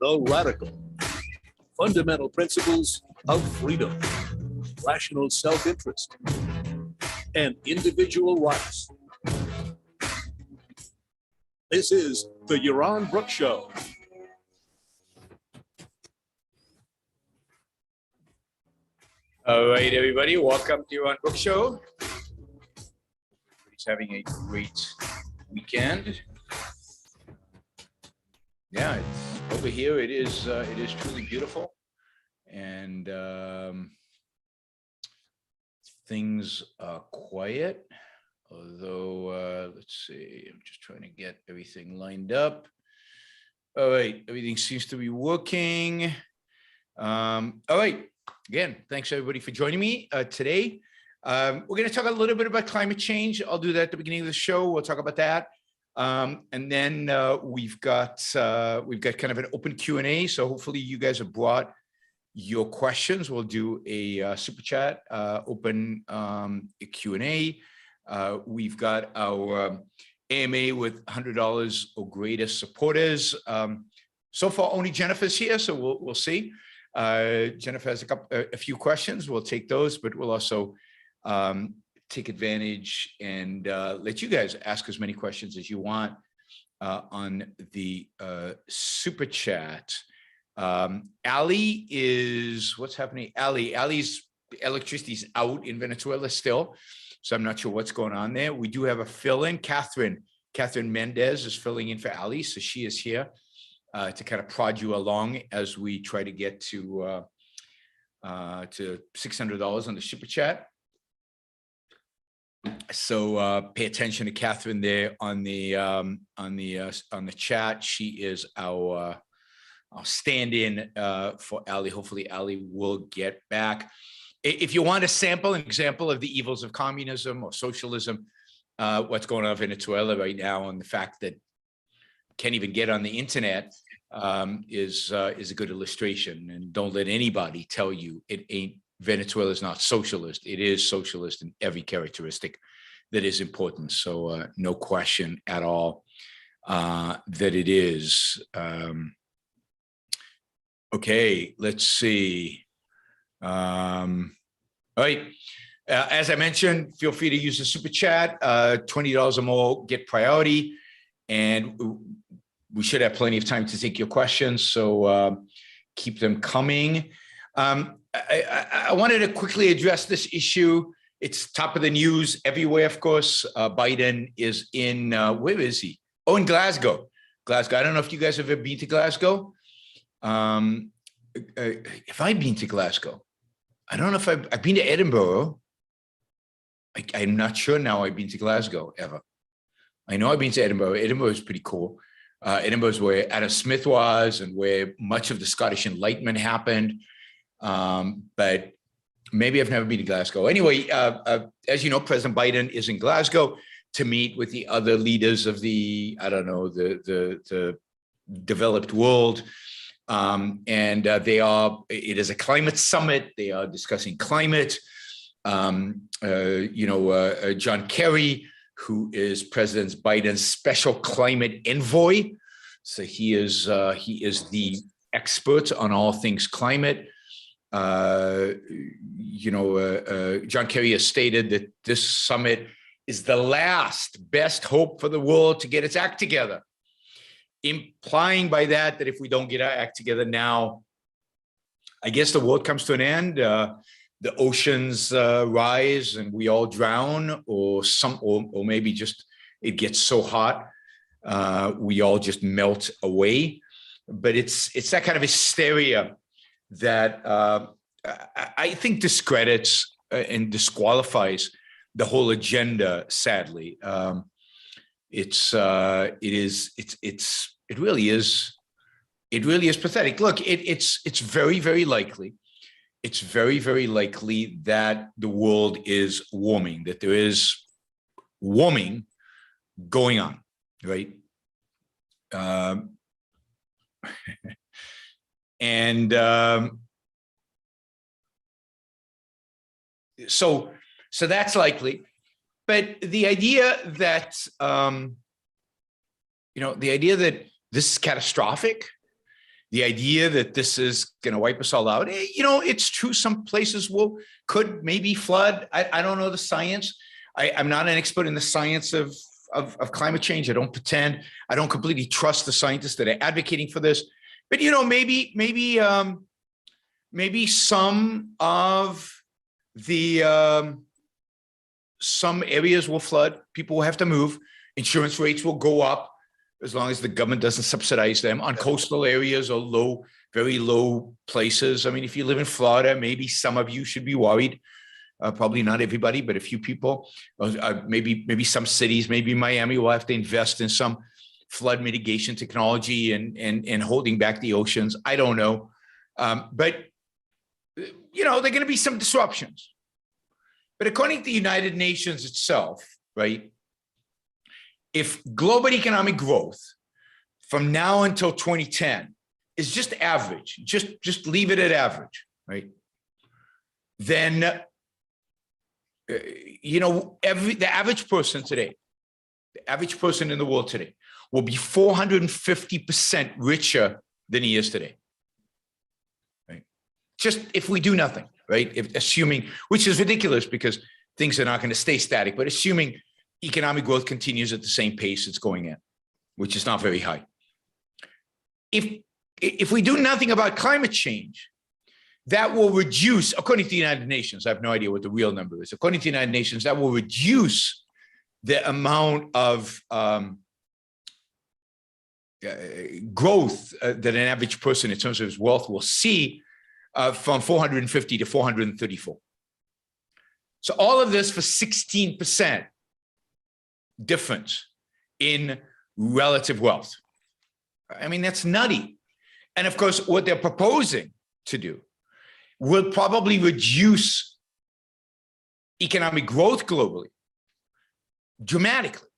the radical, fundamental principles of freedom, rational self-interest, and individual rights. This is the Yaron Brook Show. All right, everybody, welcome to Yaron Brook Show. Everybody's having a great weekend. Yeah, it's over here. It is truly beautiful, and things are quiet. Although, let's see, I'm just trying to get everything lined up. All right, everything seems to be working. All right, again, thanks everybody for joining me today. We're going to talk a little bit about climate change. I'll do that at the beginning of the show. We'll talk about that. And then we've got kind of an open Q&A. So hopefully you guys have brought your questions. We'll do a super chat, open Q&A. We've got our AMA with $100 or greater supporters. So far, only Jennifer's here, so we'll see. Jennifer has a few questions. We'll take those, but we'll also take advantage and let you guys ask as many questions as you want on the super chat. Ali is, what's happening? Ali's electricity's out in Venezuela still, so I'm not sure what's going on there. We do have a fill-in. Catherine Mendez is filling in for Ali, so she is here to kind of prod you along as we try to get to $600 on the super chat. So pay attention to Catherine there on the chat. She is our stand-in for Ali. Hopefully Ali will get back. If you want a sample, an example of the evils of communism or socialism, what's going on in Venezuela right now, and the fact that can't even get on the internet is a good illustration. And don't let anybody tell you it ain't. Venezuela is not socialist. It is socialist in every characteristic that is important. So no question at all that it is. Okay, let's see. All right. As I mentioned, feel free to use the super chat. $20 or more get priority, and we should have plenty of time to take your questions. So keep them coming. I wanted to quickly address this issue. It's top of the news everywhere, of course. Biden is in, where is he? Oh, in Glasgow. Glasgow. I don't know if you guys have ever been to Glasgow. If I've been to Glasgow, I don't know if I've been to Edinburgh. I'm not sure now I've been to Glasgow ever. I know I've been to Edinburgh. Edinburgh is pretty cool. Edinburgh is where Adam Smith was and where much of the Scottish Enlightenment happened. But maybe I've never been to Glasgow. Anyway, as you know, President Biden is in Glasgow to meet with the other leaders of the, I don't know, the developed world. And it is a climate summit. They are discussing climate. John Kerry, who is President Biden's special climate envoy. So he is the expert on all things climate. John Kerry has stated that this summit is the last best hope for the world to get its act together, implying by that if we don't get our act together now, I guess the world comes to an end. The oceans rise and we all drown, or maybe just it gets so hot we all just melt away. But it's that kind of hysteria that I think discredits and disqualifies the whole agenda. Sadly, it really is pathetic. Look, it's very, very likely. It's very, very likely that the world is warming, that there is warming going on, right? So that's likely, but the idea that the idea that this is catastrophic The idea that this is going to wipe us all out, it's true. Some places could maybe flood. I don't know the science. I'm not an expert in the science of climate change. I don't pretend. I don't completely trust the scientists that are advocating for this. But maybe some of the some areas will flood. People will have to move. Insurance rates will go up as long as the government doesn't subsidize them on coastal areas or very low places. I mean, if you live in Florida, maybe some of you should be worried. Probably not everybody, but a few people. Maybe some cities, maybe Miami will have to invest in some flood mitigation technology and holding back the oceans. I don't know. But there are going to be some disruptions. But according to the United Nations itself, right, if global economic growth from now until 2010 is just average, just leave it at average, right? Then, the average person today, the average person in the world today will be 450% richer than he is today, right? Just if we do nothing, right? Assuming, which is ridiculous because things are not going to stay static, but assuming economic growth continues at the same pace it's going at, which is not very high. If we do nothing about climate change, that will reduce, according to the United Nations, I have no idea what the real number is. According to the United Nations, that will reduce the amount of growth that an average person in terms of his wealth will see from 450 to 434. So all of this for 16% difference in relative wealth. I mean, that's nutty. And of course, what they're proposing to do will probably reduce economic growth globally dramatically.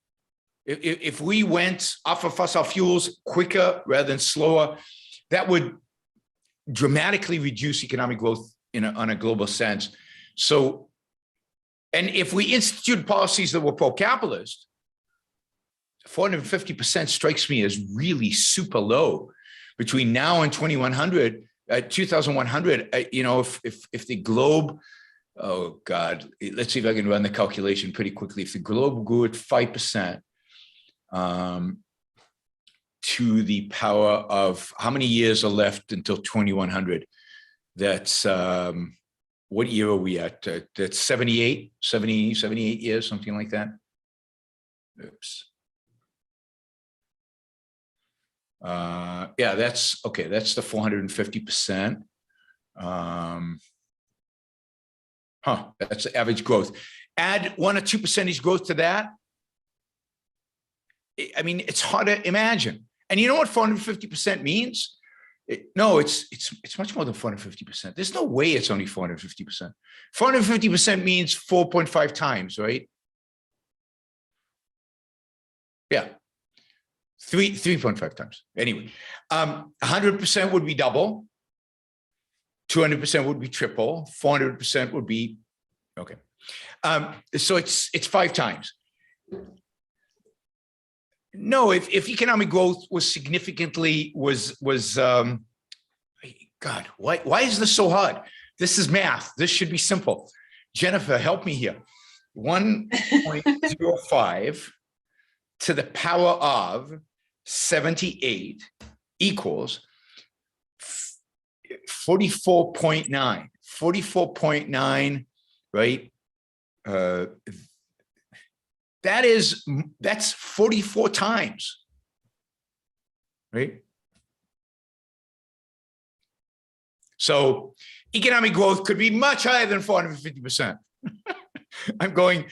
If we went off of fossil fuels quicker rather than slower, that would dramatically reduce economic growth on a global sense. So, and if we institute policies that were pro-capitalist, 450% strikes me as really super low. Between now and 2100, 2100, if the globe, oh God, let's see if I can run the calculation pretty quickly. If the globe grew at 5%, to the power of how many years are left until 2100? That's, what year are we at? That's 78 years, something like that. Oops. Yeah, that's okay. That's the 450%. That's the average growth. Add 1 or 2 percentage growth to that. I mean, it's hard to imagine. And you know what 450% means? No, it's much more than 450%. There's no way it's only 450%. 450% means 4.5 times, right? Yeah. 3.5 times. Anyway, 100% would be double. 200% would be triple. 400% would be, okay. So it's 5 times. No, if economic growth was significantly, God, why is this so hard? This is math. This should be simple. Jennifer, help me here. 1.05 to the power of 78 equals 44.9. 44.9, right? That's 44 times, right? So economic growth could be much higher than 450%. I'm going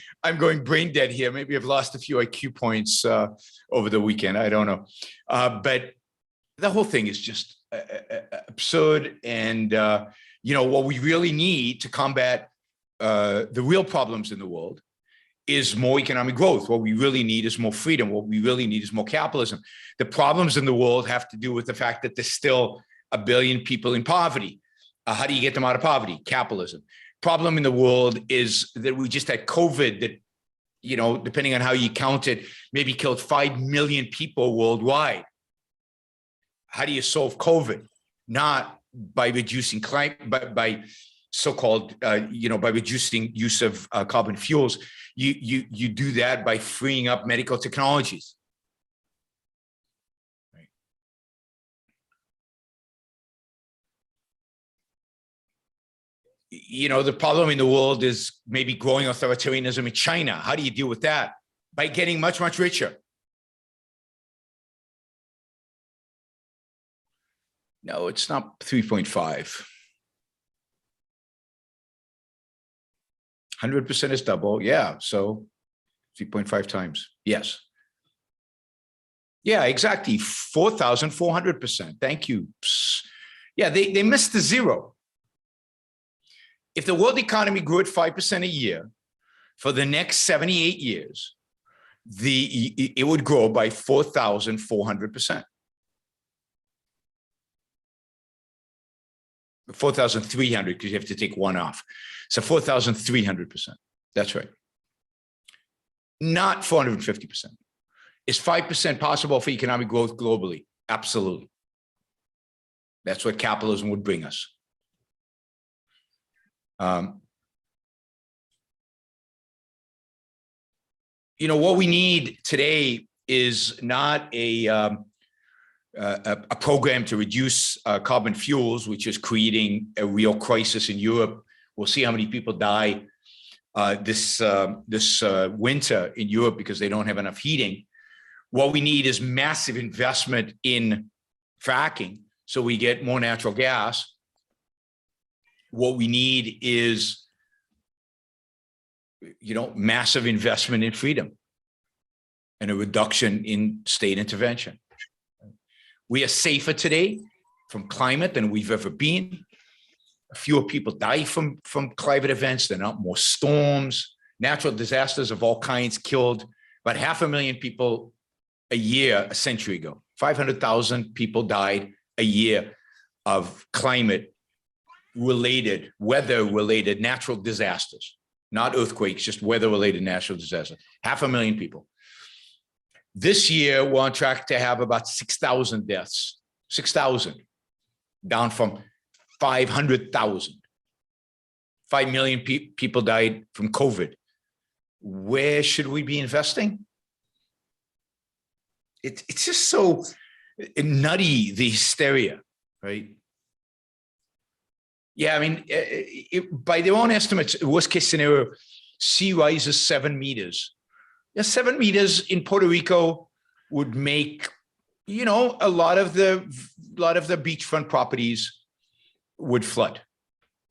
brain dead here. Maybe I've lost a few IQ points over the weekend. I don't know. But the whole thing is just absurd. And, what we really need to combat the real problems in the world is more economic growth. What we really need is more freedom. What we really need is more capitalism. The problems in the world have to do with the fact that there's still 1 billion people in poverty. How do you get them out of poverty? Capitalism. Problem in the world is that we just had COVID that, depending on how you count it, maybe killed 5 million people worldwide. how do you solve COVID? Not by reducing climate, but by so-called, by reducing use of carbon fuels. You do that by freeing up medical technologies. Right. The problem in the world is maybe growing authoritarianism in China. How do you deal with that? By getting much, much richer. No, it's not 3.5. 100% is double. Yeah. So 3.5 times. Yes. Yeah, exactly. 4,400%. Thank you. Yeah, they missed the zero. If the world economy grew at 5% a year for the next 78 years, it would grow by 4,400%. 4,300 because you have to take one off. So 4,300%. That's right. Not 450%. Is 5% possible for economic growth globally? Absolutely. That's what capitalism would bring us. What we need today is not a program to reduce carbon fuels, which is creating a real crisis in Europe. We'll see how many people die this winter in Europe because they don't have enough heating. What we need is massive investment in fracking so we get more natural gas. What we need is, massive investment in freedom and a reduction in state intervention. We are safer today from climate than we've ever been. Fewer people die from climate events. There are not more storms. Natural disasters of all kinds killed about 500,000 people a year a century ago. 500,000 people died a year of climate-related, weather-related natural disasters. Not earthquakes, just weather-related natural disasters. 500,000 people. This year, we're on track to have about 6,000 deaths. 6,000, down from 500,000. 5 million people died from COVID. Where should we be investing? It's just so nutty, the hysteria, right? Yeah, I mean, by their own estimates, worst case scenario, sea rises 7 meters. Yeah, 7 meters in Puerto Rico would make, a lot of the beachfront properties would flood.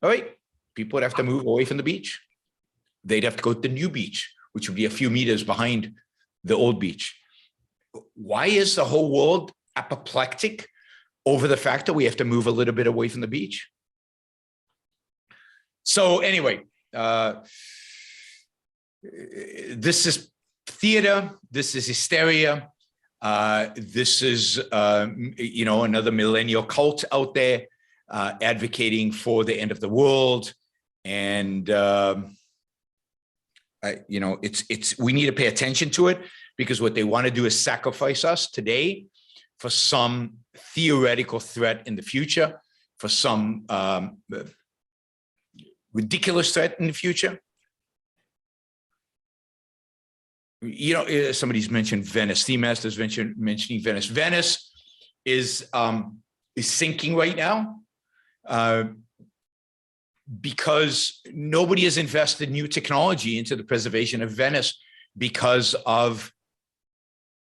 All right, people would have to move away from the beach. They'd have to go to the new beach, which would be a few meters behind the old beach. Why is the whole world apoplectic over the fact that we have to move a little bit away from the beach? So anyway, this is theater. This is hysteria. This is, another millennial cult out there advocating for the end of the world. And, we need to pay attention to it because what they want to do is sacrifice us today for some theoretical threat in the future, for some ridiculous threat in the future. Somebody's mentioned Venice. Theme Master's mentioning Venice. Venice is sinking right now because nobody has invested new technology into the preservation of Venice because of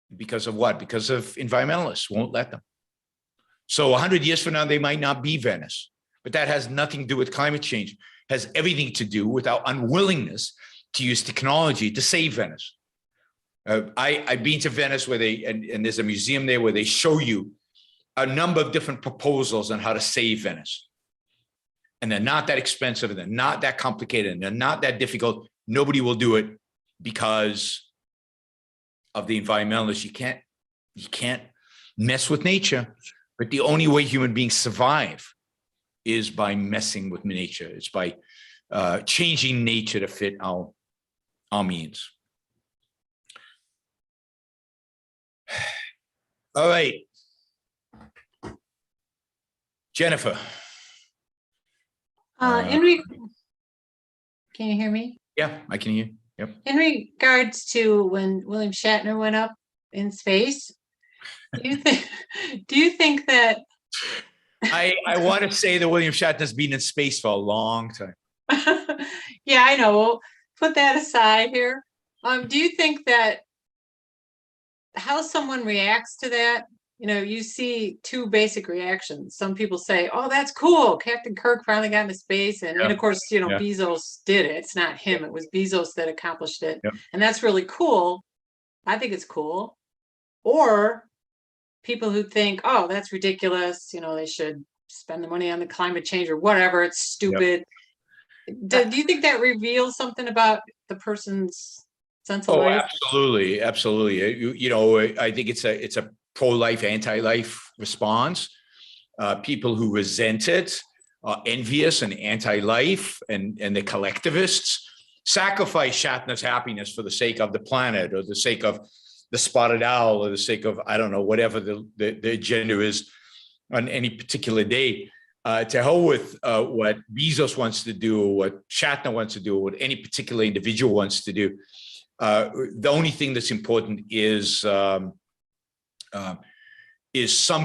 what? Because of environmentalists won't let them. So 100 years from now, they might not be Venice, but that has nothing to do with climate change. It has everything to do with our unwillingness to use technology to save Venice. I've been to Venice where and there's a museum there where they show you a number of different proposals on how to save Venice. And they're not that expensive, and they're not that complicated, and they're not that difficult. Nobody will do it because of the environmentalists. You can't mess with nature, but the only way human beings survive is by messing with nature. It's by changing nature to fit our means. All right. Jennifer. Can you hear me? Yeah, I can hear you. Yep. In regards to when William Shatner went up in space, do you think that I want to say that William Shatner's been in space for a long time. yeah, I know. We'll put that aside here. Do you think that how someone reacts to that, you see two basic reactions. Some people say, oh, that's cool. Captain Kirk finally got into space. And of course, Bezos did it. It's not him. It was Bezos that accomplished it. And that's really cool. I think it's cool. Or people who think, oh, that's ridiculous. They should spend the money on the climate change or whatever. It's stupid. Do you think that reveals something about the person's sense of life? Absolutely. Absolutely. I think it's a pro-life, anti-life response. People who resent it, envious and anti-life, and the collectivists sacrifice Shatner's happiness for the sake of the planet, or the sake of the spotted owl, or the sake of, I don't know, whatever the agenda is on any particular day. To hell with what Bezos wants to do, or what Shatner wants to do, or what any particular individual wants to do. The only thing that's important is some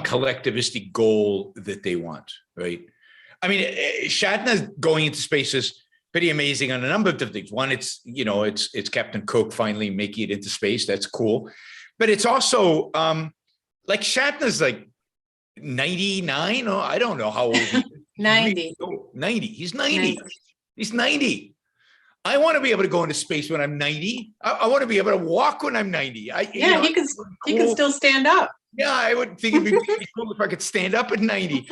collectivistic goal that they want, right? I mean, Shatner going into space is pretty amazing on a number of different things. One, it's Captain Cook finally making it into space. That's cool. But it's also like Shatner's like 99, or I don't know how old he is. 90. 90. He's 90. He's 90. I want to be able to go into space when I'm 90. I want to be able to walk when I'm 90. He can still stand up. Yeah, I would think it'd be pretty cool if I could stand up at 90.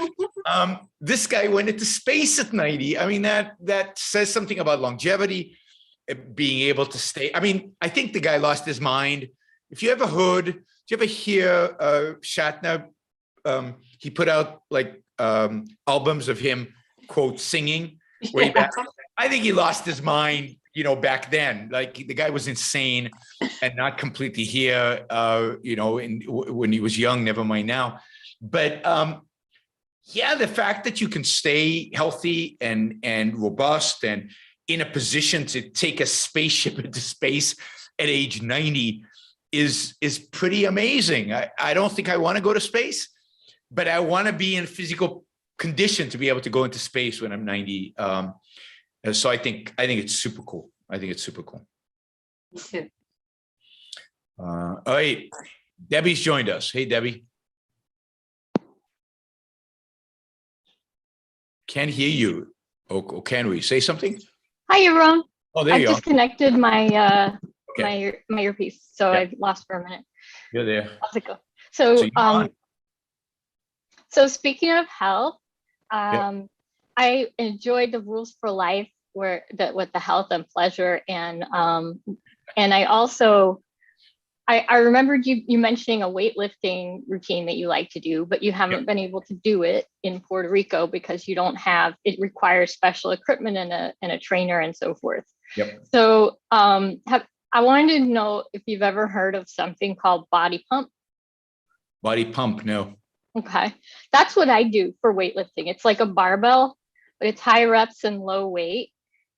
This guy went into space at 90. I mean, that says something about longevity, being able to stay. I mean, I think the guy lost his mind. If you ever hear Shatner, he put out like albums of him, quote, singing way back. I think he lost his mind, back then. Like, the guy was insane and not completely here, when he was young, never mind now. But the fact that you can stay healthy and robust and in a position to take a spaceship into space at age 90 is pretty amazing. I don't think I want to go to space, but I want to be in physical condition to be able to go into space when I'm 90. So I think it's super cool. I think it's super cool. All right, Debbie's joined us. Hey, Debbie. Can't hear you. Oh, can we say something? Hi, Yaron. Oh, there you I are. disconnected my Okay. my earpiece, so I lost for a minute. You're there. How's it go? So so speaking of health, I enjoyed the rules for life with the health and pleasure, and I also I remembered you mentioning a weightlifting routine that you like to do, but you haven't been able to do it in Puerto Rico because you don't have, it requires special equipment and a trainer and so forth. So I wanted to know if you've ever heard of something called body pump. Body pump, no. Okay, that's what I do for weightlifting. It's like a barbell, but it's high reps and low weight.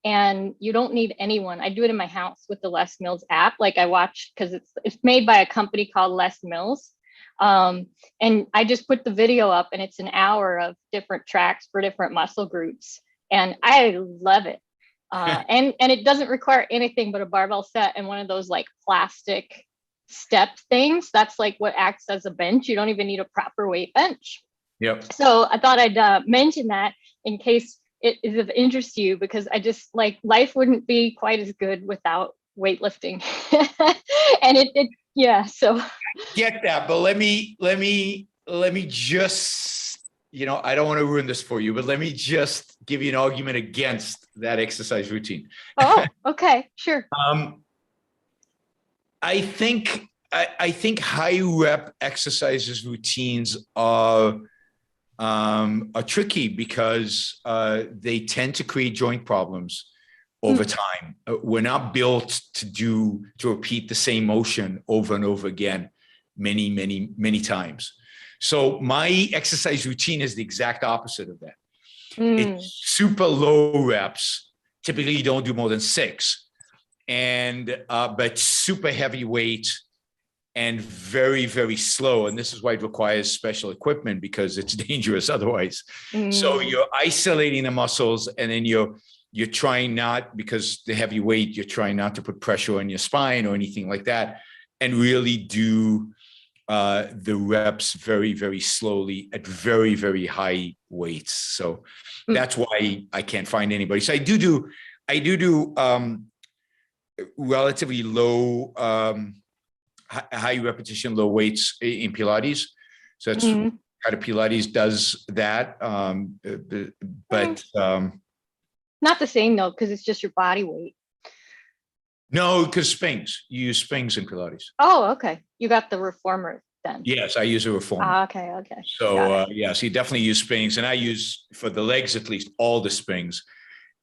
And you don't need anyone. I do it in my house with the Les Mills app. Like, I watch, because it's made by a company called Les Mills. And I just put the video up, and it's an hour of different tracks for different muscle groups. And I love it. And it doesn't require anything but a barbell set and one of those like plastic step things. That's like what acts as a bench. You don't even need a proper weight bench. So I thought I'd mention that in case it is of interest to you, because I just like, life wouldn't be quite as good without weightlifting. And so Get that, but let me just, I don't want to ruin this for you, but let me just give you an argument against that exercise routine. Oh, okay, sure. I think high rep exercises routines are tricky because they tend to create joint problems over time. We're not built to repeat the same motion over and over again many times. So my exercise routine is the exact opposite of that. Mm. It's super low reps. Typically you don't do more than 6, and but super heavy weight and very, very slow. And this is why it requires special equipment, because it's dangerous otherwise. So you're isolating the muscles, and then you're trying not, because the heavy weight, you're trying not to put pressure on your spine or anything like that, and really do the reps very, very slowly at very, very high weights. So that's why I can't find anybody. So I do do relatively low, high repetition, low weights in Pilates. So that's kind of Pilates does that. But not the same though, because it's just your body weight. no, because springs, you use springs in Pilates. Oh, okay. You got the reformer then. Yes, I use a reformer. Okay. So yeah, so you definitely use springs, and I use, for the legs at least, all the springs,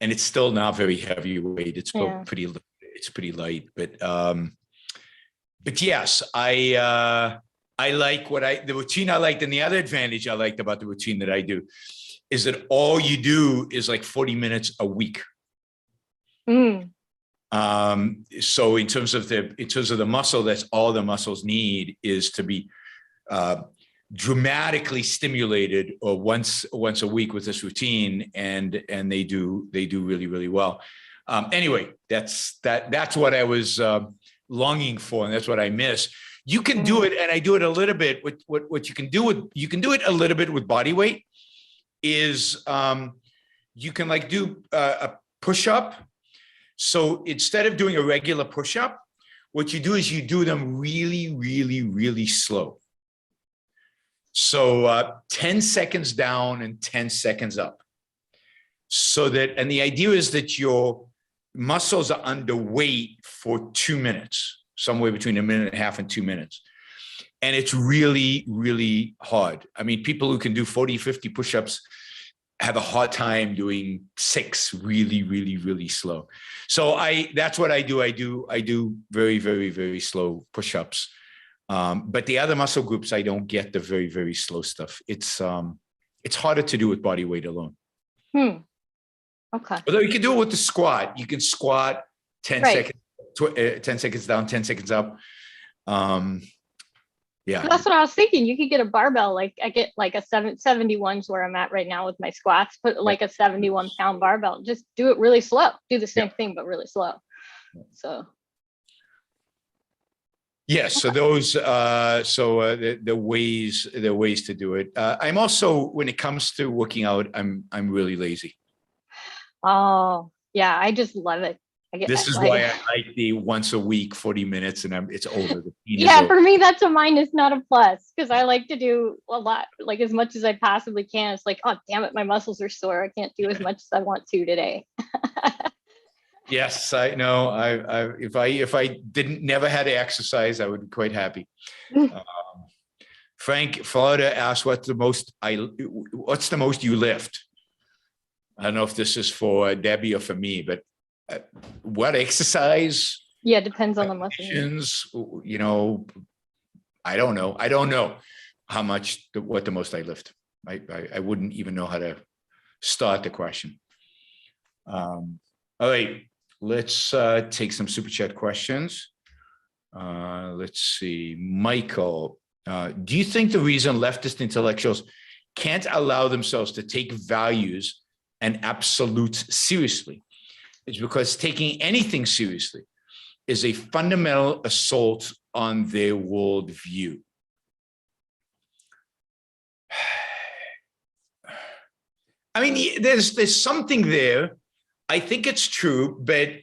and it's still not very heavy weight. It's pretty light, but yes, I like the routine I liked, and the other advantage I liked about the routine that I do is that all you do is like 40 minutes a week. So in terms of the muscle, that's all the muscles need, is to be dramatically stimulated or once a week with this routine, and they do really, really well. Anyway, that's what I was longing for, and that's what I miss. You can do it, and I do it a little bit with what you can do it a little bit with body weight is you can like do a push-up. So instead of doing a regular push-up, what you do is you do them really, really, really slow. So 10 seconds down and 10 seconds up. So that, and the idea is that your muscles are underweight for 2 minutes, somewhere between 1.5 minutes and 2 minutes. And it's really, really hard. I mean, people who can do 40, 50 push-ups have a hard time doing 6 really, really, really slow. So that's what I do. I do very, very, very slow push-ups. But the other muscle groups, I don't get the very, very slow stuff. It's harder to do with body weight alone. Okay. Although you can do it with the squat. You can squat 10 seconds, 10 seconds down, 10 seconds up. Yeah. So that's what I was thinking. You could get a barbell. Like I get like a 71's where I'm at right now with my squats, put like a 71-pound barbell. Just do it really slow. Do the same thing, but really slow. So. Yes. So those, the ways to do it. I'm also, when it comes to working out, I'm really lazy. Oh yeah, I just love it. This is why I like the once a week, 40 minutes, and it's over. Yeah, for me, that's a minus, not a plus, because I like to do a lot, like as much as I possibly can. It's like, oh, damn it, my muscles are sore. I can't do as much as I want to today. Yes, I know. If I never had to exercise, I would be quite happy. Frank Florida asked, what's the most you lift? I don't know if this is for Debbie or for me, but what exercise? Yeah, depends on the muscle. You know, I don't know how much, what the most I lift. I wouldn't even know how to start the question. All right, let's take some super chat questions. Let's see, Michael, do you think the reason leftist intellectuals can't allow themselves to take values and absolutes seriously is because taking anything seriously is a fundamental assault on their worldview? I mean, there's something there. I think it's true, but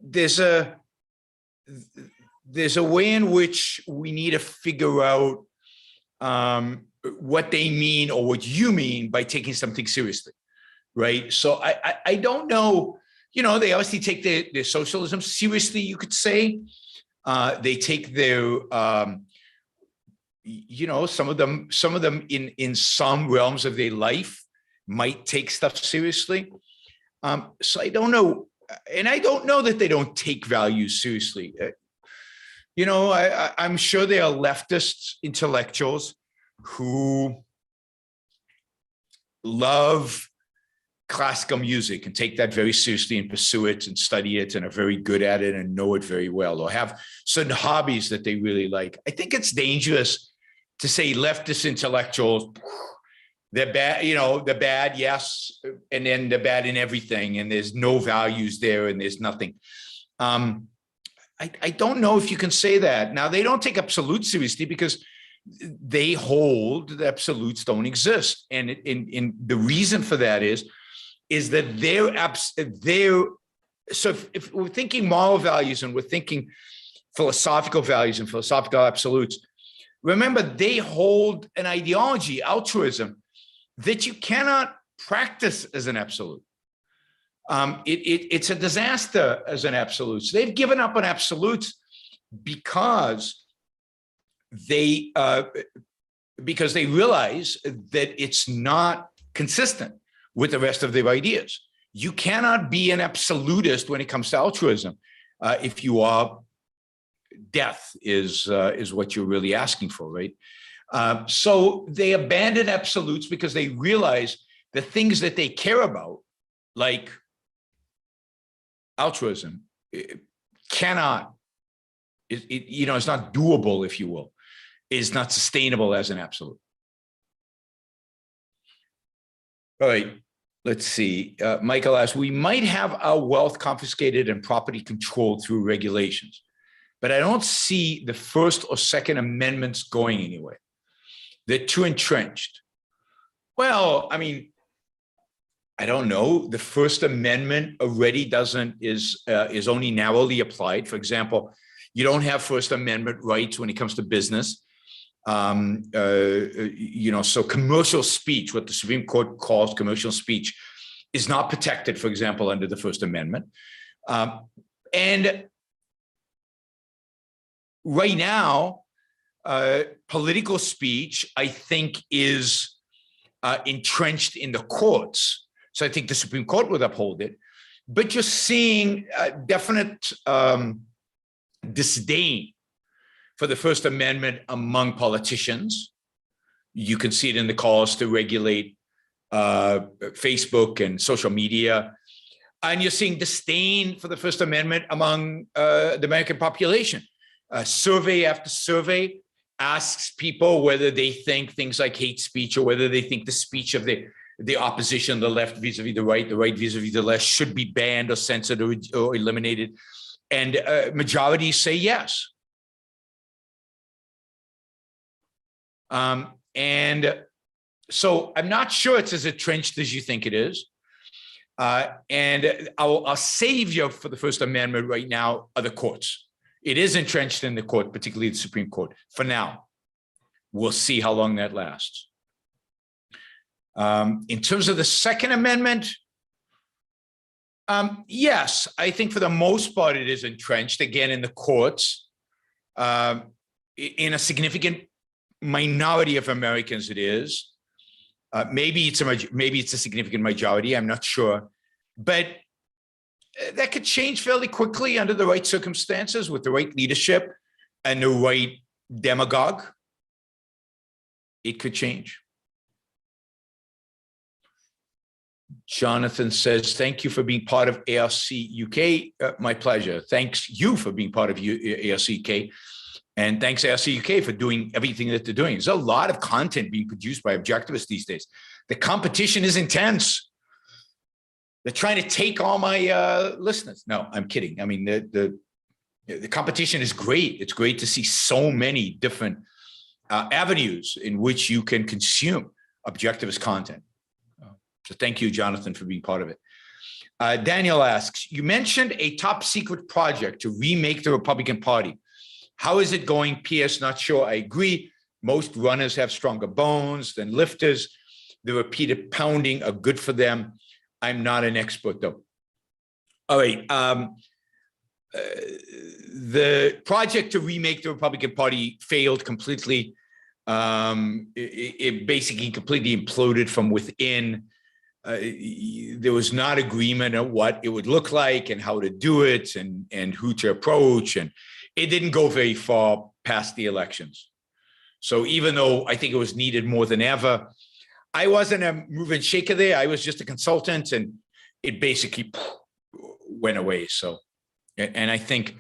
there's a way in which we need to figure out what they mean or what you mean by taking something seriously, right? So I don't know. You know, they obviously take their socialism seriously, you could say. They take their you know, some of them in some realms of their life might take stuff seriously. So I don't know. And I don't know that they don't take values seriously. You know, I'm sure there are leftist intellectuals who love classical music and take that very seriously and pursue it and study it and are very good at it and know it very well, or have certain hobbies that they really like. I think it's dangerous to say leftist intellectuals, they're bad, you know, they're bad, yes, and then they're bad in everything, and there's no values there, and there's nothing. I don't know if you can say that. Now, they don't take absolutes seriously because they hold that absolutes don't exist. And in the reason for that is that so if we're thinking moral values and we're thinking philosophical values and philosophical absolutes, remember, they hold an ideology, altruism, that you cannot practice as an absolute. It's a disaster as an absolute. So they've given up on absolutes because they realize that it's not consistent with the rest of their ideas. You cannot be an absolutist when it comes to altruism. If you are, death is what you're really asking for, right? So they abandon absolutes because they realize the things that they care about, like altruism, it's not doable, if you will, is not sustainable as an absolute. All right, let's see. Michael asks, we might have our wealth confiscated and property controlled through regulations, but I don't see the First or Second Amendments going anywhere. They're too entrenched. Well, I mean, I don't know. The First Amendment already is only narrowly applied. For example, you don't have First Amendment rights when it comes to business. So commercial speech, what the Supreme Court calls commercial speech, is not protected, for example, under the First Amendment. And right now, political speech, I think, is entrenched in the courts. So I think the Supreme Court would uphold it. But you're seeing definite disdain for the First Amendment among politicians. You can see it in the calls to regulate Facebook and social media. And you're seeing disdain for the First Amendment among the American population. Survey after survey asks people whether they think things like hate speech, or whether they think the speech of the opposition, the left vis-a-vis the right vis-a-vis the left, should be banned or censored or eliminated. And majorities say yes. And so I'm not sure it's as entrenched as you think it is. And our savior for the First Amendment right now are the courts. It is entrenched in the court, particularly the Supreme Court, for now. We'll see how long that lasts. In terms of the Second Amendment, yes, I think for the most part it is entrenched, again, in the courts. In a significant minority of Americans it is. Maybe it's a significant majority, I'm not sure. But that could change fairly quickly under the right circumstances, with the right leadership and the right demagogue. It could change. Jonathan says, thank you for being part of ARC UK. My pleasure. Thanks you for being part of ARC UK. And thanks ARC UK for doing everything that they're doing. There's a lot of content being produced by objectivists these days. The competition is intense. They're trying to take all my listeners. No, I'm kidding. I mean, the competition is great. It's great to see so many different avenues in which you can consume objectivist content. So thank you, Jonathan, for being part of it. Daniel asks, you mentioned a top secret project to remake the Republican Party. How is it going? P.S. Not sure. I agree. Most runners have stronger bones than lifters. The repeated pounding are good for them. I'm not an expert, though. All right. The project to remake the Republican Party failed completely. It basically completely imploded from within. There was not agreement on what it would look like and how to do it and who to approach. And it didn't go very far past the elections. So even though I think it was needed more than ever, I wasn't a mover and shaker there. I was just a consultant, and it basically went away. So, and I think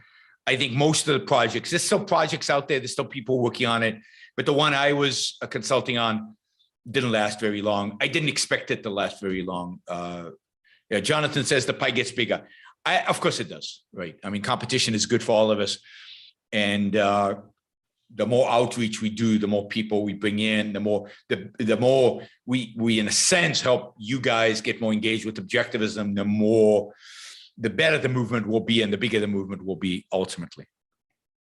most of the projects, there's still projects out there, there's still people working on it, but the one I was consulting on didn't last very long. I didn't expect it to last very long. Yeah, Jonathan says the pie gets bigger. Of course it does, right? I mean, competition is good for all of us. And the more outreach we do, the more people we bring in, the more we in a sense help you guys get more engaged with objectivism, the better the movement will be and the bigger the movement will be ultimately.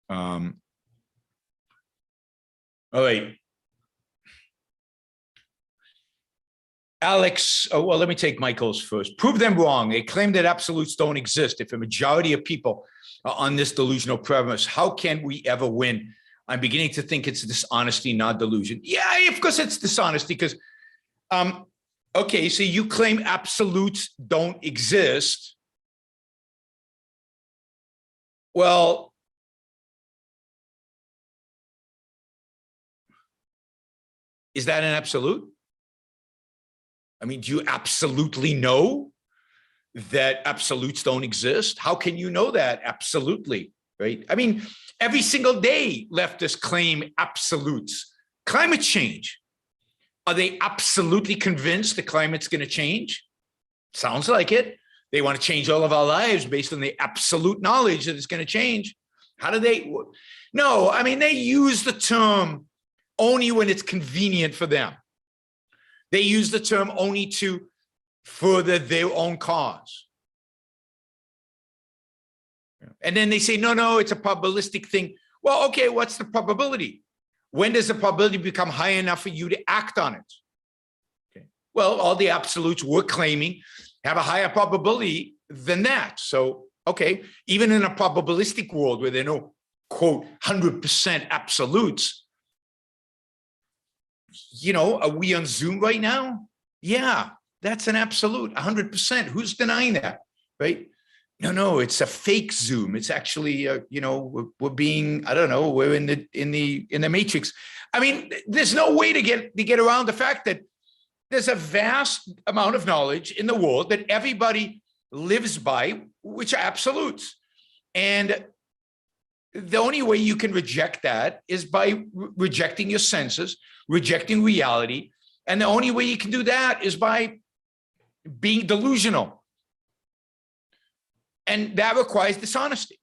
All right. Alex, well, let me take Michael's first. Prove them wrong. They claim that absolutes don't exist. If a majority of people are on this delusional premise, how can we ever win? I'm beginning to think it's dishonesty, not delusion. Yeah, of course it's dishonesty because, okay, so you claim absolutes don't exist. Well, is that an absolute? I mean, do you absolutely know that absolutes don't exist? How can you know that? Absolutely, right? I mean, every single day leftists claim absolutes. Climate change. Are they absolutely convinced the climate's going to change? Sounds like it. They want to change all of our lives based on the absolute knowledge that it's going to change. How do they? No, I mean, they use the term only when it's convenient for them. They use the term only to further their own cause. And then they say, no, it's a probabilistic thing. Well, okay, what's the probability? When does the probability become high enough for you to act on it? Okay. Well, all the absolutes we're claiming have a higher probability than that. So, okay, even in a probabilistic world where there are no, quote, 100% absolutes, you know, are we on Zoom right now? Yeah, that's an absolute, 100%. Who's denying that, right? No, it's a fake Zoom. It's actually, you know, we're being, I don't know, we're in the matrix. I mean, there's no way to get around the fact that there's a vast amount of knowledge in the world that everybody lives by, which are absolutes. And the only way you can reject that is by rejecting your senses, rejecting reality. And the only way you can do that is by being delusional. And that requires dishonesty.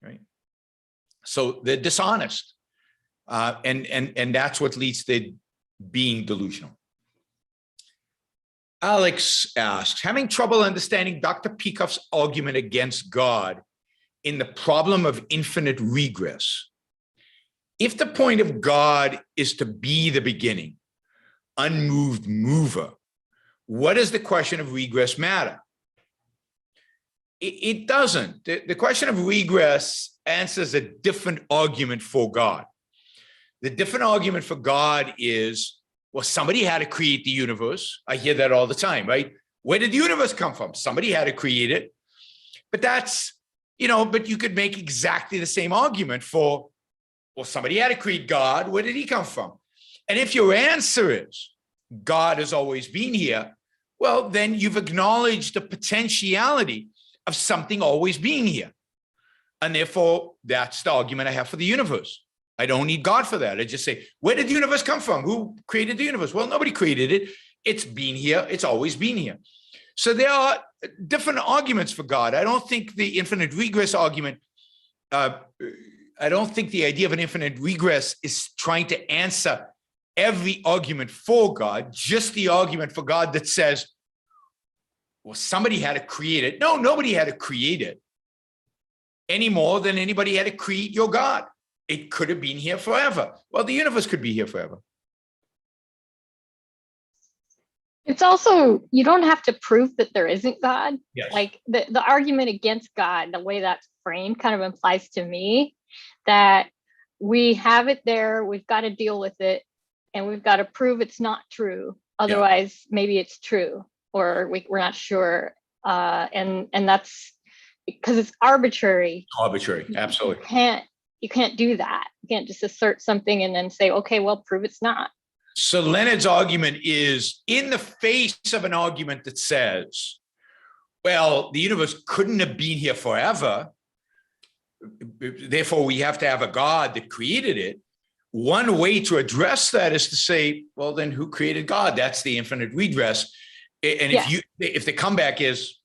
Right? So they're dishonest. And that's what leads to being delusional. Alex asks, having trouble understanding Dr. Peikoff's argument against God in the problem of infinite regress. If the point of God is to be the beginning, unmoved mover, what does the question of regress matter? It doesn't. The question of regress answers a different argument for God. The different argument for God is, well, somebody had to create the universe. I hear that all the time, right? Where did the universe come from? Somebody had to create it. But that's, you know, but you could make exactly the same argument for, well, somebody had to create God. Where did he come from? And if your answer is God has always been here, well, then you've acknowledged the potentiality of something always being here. And therefore, that's the argument I have for the universe. I don't need God for that. I just say, where did the universe come from? Who created the universe? Well, nobody created it. It's been here. It's always been here. So there are different arguments for God. I don't think the infinite regress argument, I don't think the idea of an infinite regress is trying to answer every argument for God, just the argument for God that says, well, somebody had to create it. No, nobody had to create it any more than anybody had to create your God. It could have been here forever. Well, the universe could be here forever. It's also, you don't have to prove that there isn't God. Yes. Like the argument against God, the way that's framed kind of implies to me that we have it there, we've got to deal with it, and we've got to prove it's not true. Otherwise, maybe it's true, or we're not sure. And that's, because it's arbitrary. Arbitrary, absolutely. You can't do that. You can't just assert something and then say, okay, well, prove it's not. So Leonard's argument is, in the face of an argument that says, well, the universe couldn't have been here forever, therefore we have to have a God that created it. One way to address that is to say, well, then who created God? That's the infinite redress. And if the comeback is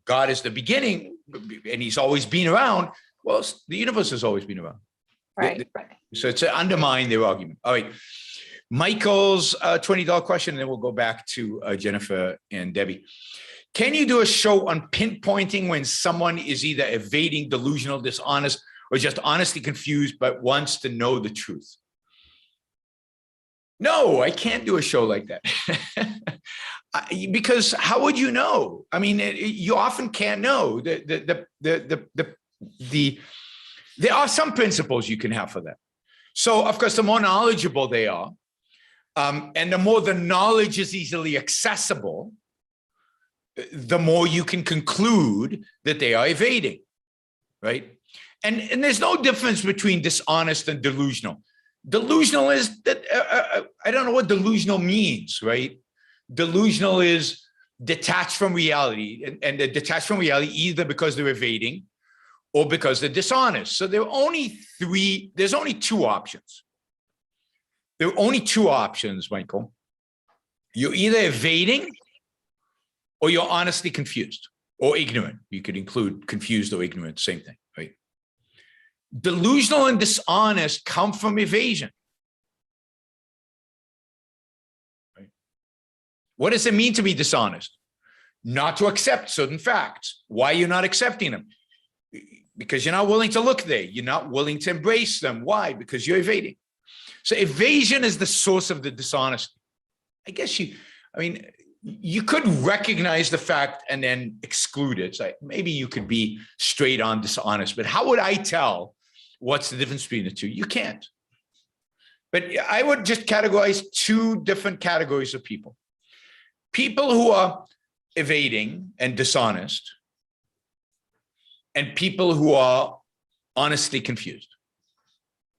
God is the beginning and he's always been around, well, the universe has always been around. Right. So it's to undermine their argument. All right. Michael's $20 question, and then we'll go back to Jennifer and Debbie. Can you do a show on pinpointing when someone is either evading, delusional, dishonest, or just honestly confused, but wants to know the truth? No, I can't do a show like that. Because how would you know? I mean, you often can't know. There are some principles you can have for that. So, of course, the more knowledgeable they are, and the more the knowledge is easily accessible, the more you can conclude that they are evading, right? And there's no difference between dishonest and delusional. Delusional is that, I don't know what delusional means, right? Delusional is detached from reality, and they're detached from reality either because they're evading or because they're dishonest. So there's only two options. There are only two options, Michael. You're either evading or you're honestly confused or ignorant. You could include confused or ignorant, same thing, right? Delusional and dishonest come from evasion. Right? What does it mean to be dishonest? Not to accept certain facts. Why are you not accepting them? Because you're not willing to look there. You're not willing to embrace them. Why? Because you're evading. So evasion is the source of the dishonesty. I guess you could recognize the fact and then exclude it. So maybe you could be straight on dishonest, but how would I tell what's the difference between the two? You can't. But I would just categorize two different categories of people. People who are evading and dishonest, and people who are honestly confused,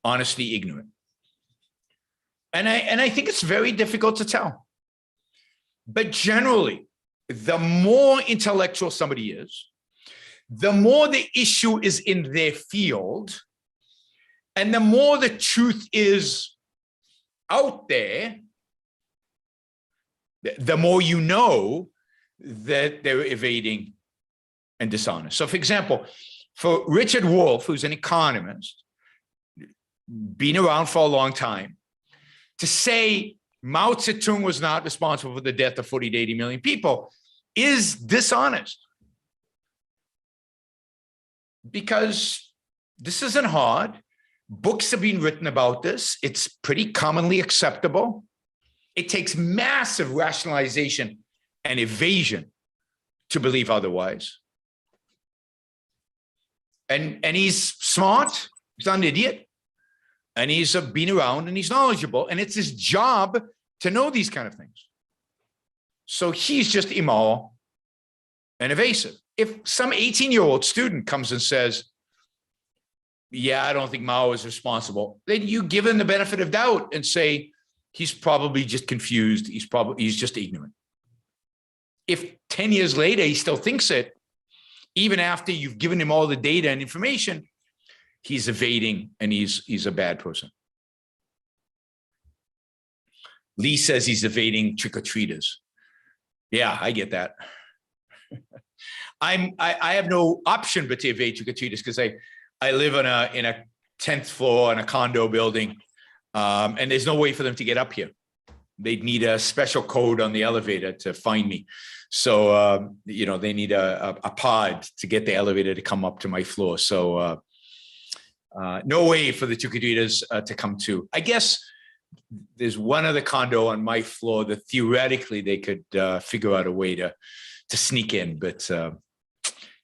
honestly ignorant. And I think it's very difficult to tell. But generally, the more intellectual somebody is, the more the issue is in their field, and the more the truth is out there, the more you know that they're evading and dishonest. So for example, for Richard Wolff, who's an economist, been around for a long time, to say Mao Zedong was not responsible for the death of 40 to 80 million people is dishonest. Because this isn't hard. Books have been written about this. It's pretty commonly acceptable. It takes massive rationalization and evasion to believe otherwise. And he's smart. He's not an idiot. And he's been around and he's knowledgeable. And it's his job to know these kind of things. So he's just immoral and evasive. If some 18-year-old student comes and says, yeah, I don't think Mao is responsible, then you give him the benefit of doubt and say, he's probably just confused. He's just ignorant. If 10 years later, he still thinks it, even after you've given him all the data and information, he's evading and he's a bad person. Lee says he's evading trick-or-treaters. Yeah, I get that. I have no option but to evade trick-or-treaters because I live in a 10th floor in a condo building, and there's no way for them to get up here. They'd need a special code on the elevator to find me. So, they need a pod to get the elevator to come up to my floor. So no way for the trick-or-treaters to come to. I guess there's one other condo on my floor that theoretically they could figure out a way to sneak in, but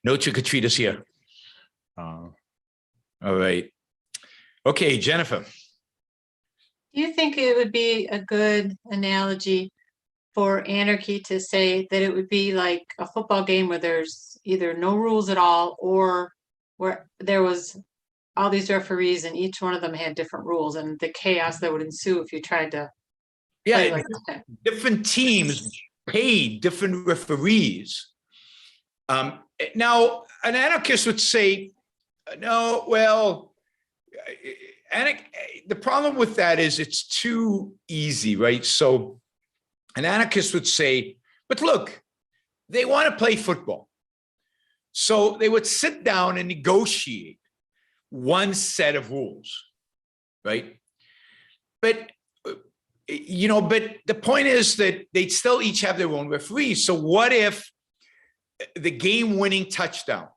no trick-or-treaters here. All right. Okay, Jennifer. Do you think it would be a good analogy for anarchy to say that it would be like a football game where there's either no rules at all, or where there was all these referees and each one of them had different rules, and the chaos that would ensue if you tried to play Yeah, like that. different teams paid different referees. Now, an anarchist would say, no, well, the problem with that is it's too easy, right? So an anarchist would say, but look, they want to play football. So they would sit down and negotiate one set of rules, right? But, you know, but the point is that they'd still each have their own referees. So what if the game-winning touchdown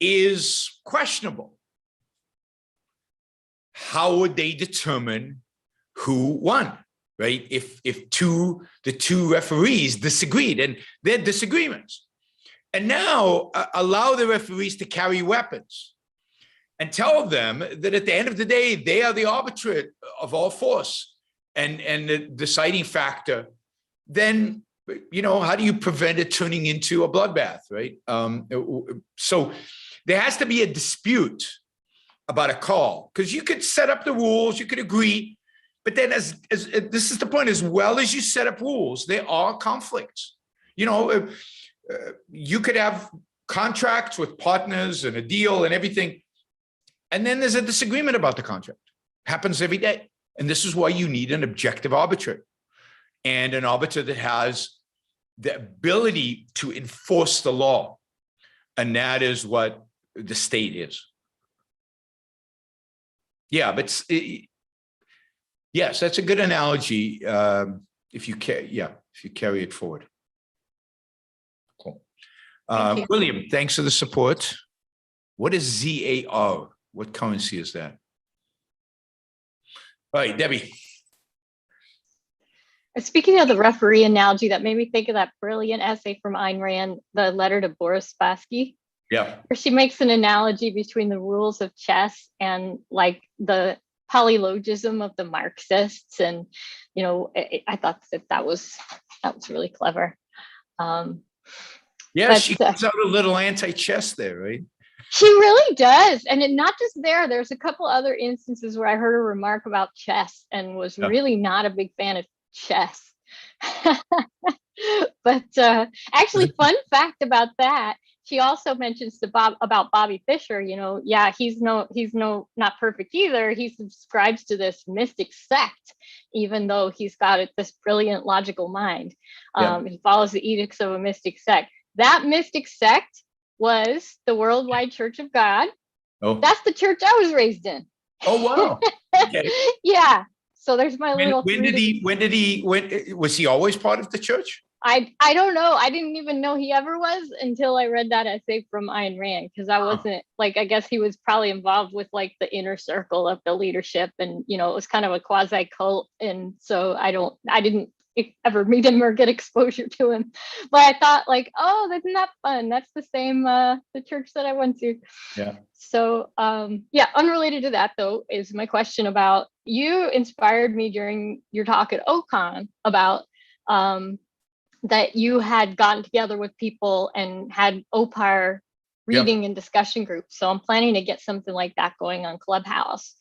is questionable? How would they determine who won, right? If the two referees disagreed, and they're disagreements. And now allow the referees to carry weapons and tell them that at the end of the day, they are the arbiter of all force and the deciding factor. Then, you know, how do you prevent it turning into a bloodbath, right? So there has to be a dispute about a call, because you could set up the rules, you could agree, but then as this is the point, as well as you set up rules, there are conflicts. You know, you could have contracts with partners and a deal and everything, and then there's a disagreement about the contract. Happens every day. And this is why you need an objective arbiter, and an arbiter that has the ability to enforce the law. And that is what the state is. Yeah, but yes, that's a good analogy. If you carry it forward. Cool. William, thanks for the support. What is ZAR? What currency is that? All right, Debbie. Speaking of the referee analogy, that made me think of that brilliant essay from Ayn Rand, The Letter to Boris Spassky. Yeah. Where she makes an analogy between the rules of chess and like the polylogism of the Marxists. And, you know, I thought that was really clever. Yeah, she puts out a little anti-chess there, right? She really does. And not just there, there's a couple other instances where I heard her remark about chess and was really not a big fan of chess. But actually, fun fact about that, she also mentions about Bobby Fischer. You know, yeah, he's not perfect either. He subscribes to this mystic sect, even though he's got this brilliant logical mind. He follows the edicts of a mystic sect. That mystic sect was the Worldwide Church of God. Oh, that's the church I was raised in. Oh wow! Okay. Yeah. So there's my little. When was he always part of the church? I don't know. I didn't even know he ever was until I read that essay from Ayn Rand, because I wasn't like, I guess he was probably involved with like the inner circle of the leadership, and you know, it was kind of a quasi cult, and so I didn't ever meet him or get exposure to him, but I thought like, oh, isn't that fun? That's the same the church that I went to. Yeah. So yeah, unrelated to that though is my question about, you inspired me during your talk at OCON about that you had gotten together with people and had OPAR reading and discussion groups. So I'm planning to get something like that going on Clubhouse.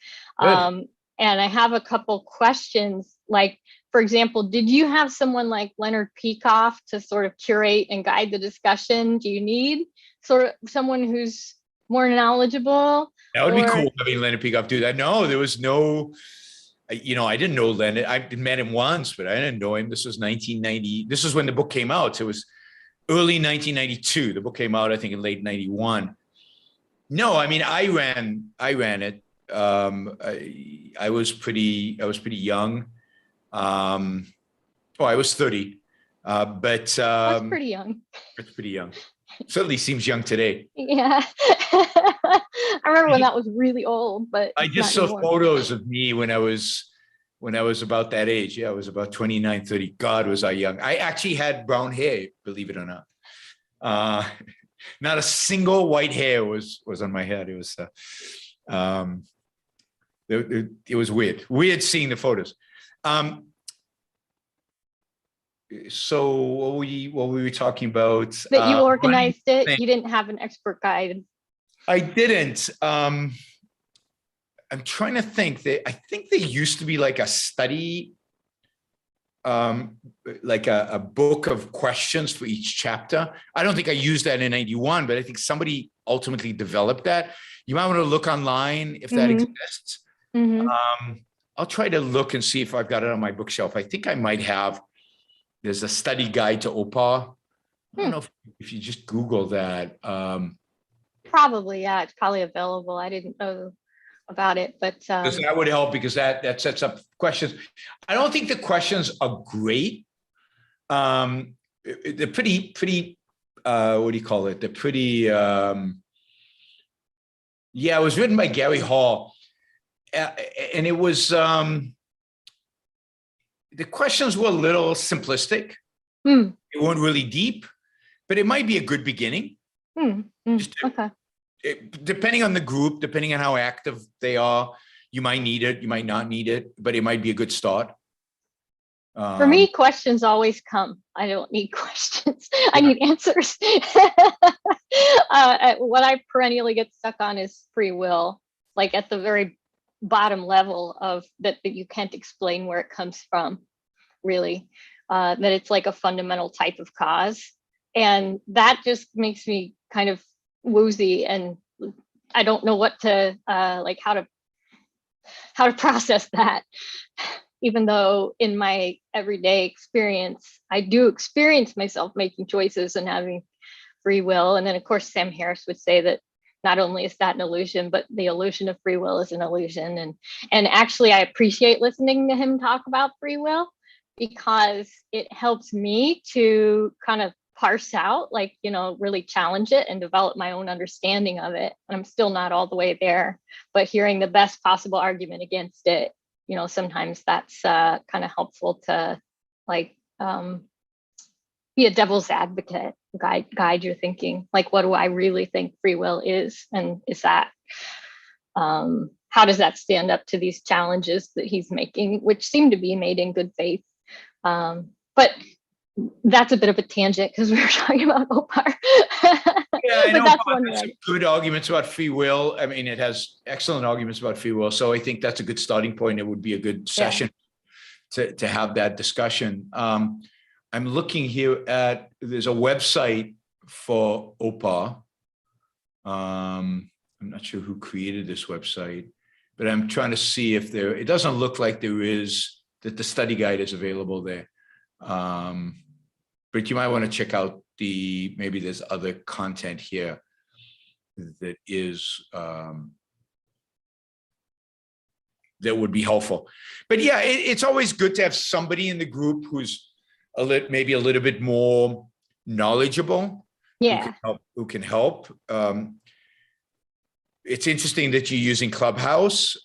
And I have a couple questions, like, for example, did you have someone like Leonard Peikoff to sort of curate and guide the discussion? Do you need sort of someone who's more knowledgeable? That would be cool having Leonard Peikoff do that. No, there was no, you know, I didn't know Leonard. I met him once, but I didn't know him. This was 1990. This is when the book came out. So it was early 1992. The book came out, I think, in late 91. No, I mean, I ran it. I was pretty young. I was 30, but that's pretty young. It's pretty young. Certainly seems young today. Yeah. I remember when that was really old, but I just saw photos of me when I was about that age. Yeah, I was about 29, 30. God, was I young. I actually had brown hair, believe it or not. Not a single white hair was on my head. It was it was weird seeing the photos. So what were we talking about? That you Running organized it. thing. You didn't have an expert guide. I didn't. I'm trying to think. I think there used to be like a study, like a book of questions for each chapter. I don't think I used that in 91, but I think somebody ultimately developed that. You might want to look online if that exists. I'll try to look and see if I've got it on my bookshelf. I think I might have. There's a study guide to OPAR. I don't know if you just Google that. Probably, yeah, it's probably available. I didn't know about it, but Because that would help, because that sets up questions. I don't think the questions are great. They're pretty what do you call it? They're pretty yeah, it was written by Gary Hall. And it was the questions were a little simplistic. They weren't really deep, but it might be a good beginning. Okay. Depending on the group, depending on how active they are, you might need it, you might not need it, but it might be a good start. For me, questions always come. I don't need questions. I need answers. What I perennially get stuck on is free will, like at the very bottom level of that you can't explain where it comes from, really. That it's like a fundamental type of cause. And that just makes me kind of woozy, and I don't know what to like how to process that, even though in my everyday experience I do experience myself making choices and having free will. And then of course Sam Harris would say that not only is that an illusion, but the illusion of free will is an illusion. And actually I appreciate listening to him talk about free will, because it helps me to kind of parse out, like, you know, really challenge it and develop my own understanding of it. And I'm still not all the way there, but hearing the best possible argument against it, you know, sometimes that's kind of helpful to like be a devil's advocate, guide your thinking. Like, what do I really think free will is? And is that, how does that stand up to these challenges that he's making, which seem to be made in good faith? But that's a bit of a tangent because we were talking about OPAR. Yeah, I know. That's one way. Good arguments about free will. I mean, it has excellent arguments about free will. So I think that's a good starting point. It would be a good session to have that discussion. I'm looking here at, there's a website for OPAR. I'm not sure who created this website, but I'm trying to see if there, it doesn't look like there is, that the study guide is available there. But you might want to check out maybe there's other content here that is, that would be helpful. But yeah, it's always good to have somebody in the group who's maybe a little bit more knowledgeable. Yeah. Who can help. It's interesting that you're using Clubhouse.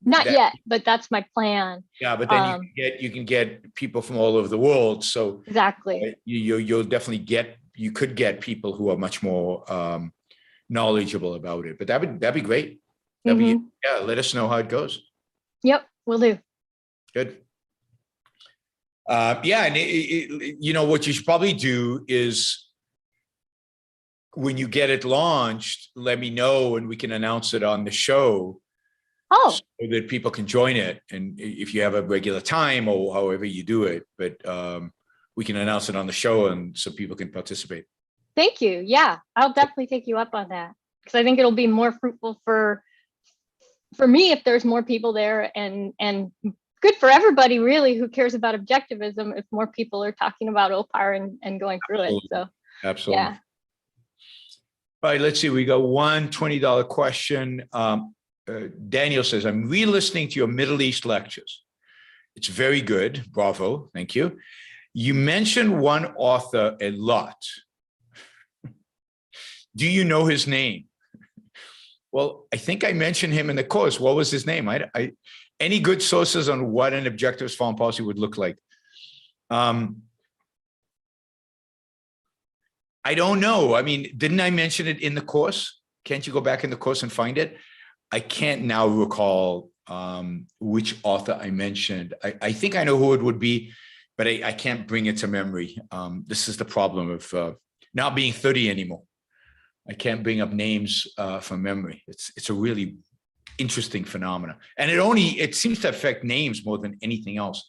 Not yet, but that's my plan. Yeah, but then you can get people from all over the world. So exactly, you'll definitely you could get people who are much more knowledgeable about it. But that'd be great. That'd be, yeah. Let us know how it goes. Yep, will do. Good. Yeah, and you know what you should probably do is, when you get it launched, let me know and we can announce it on the show. Oh, so that people can join it, and if you have a regular time or however you do it, but we can announce it on the show and so people can participate. Thank you. Yeah, I'll definitely take you up on that, because I think it'll be more fruitful for me if there's more people there, and good for everybody really who cares about objectivism if more people are talking about OPAR and going through it. So absolutely. Yeah. All right, let's see. We got one $20 question. Daniel says, I'm re-listening to your Middle East lectures. It's very good. Bravo. Thank you. You mentioned one author a lot. Do you know his name? Well, I think I mentioned him in the course. What was his name? Any good sources on what an objectivist foreign policy would look like? I don't know. I mean, didn't I mention it in the course? Can't you go back in the course and find it? I can't now recall which author I mentioned. I think I know who it would be. but I can't bring it to memory. This is the problem of not being 30 anymore. I can't bring up names from memory. It's a really interesting phenomena, and it seems to affect names more than anything else.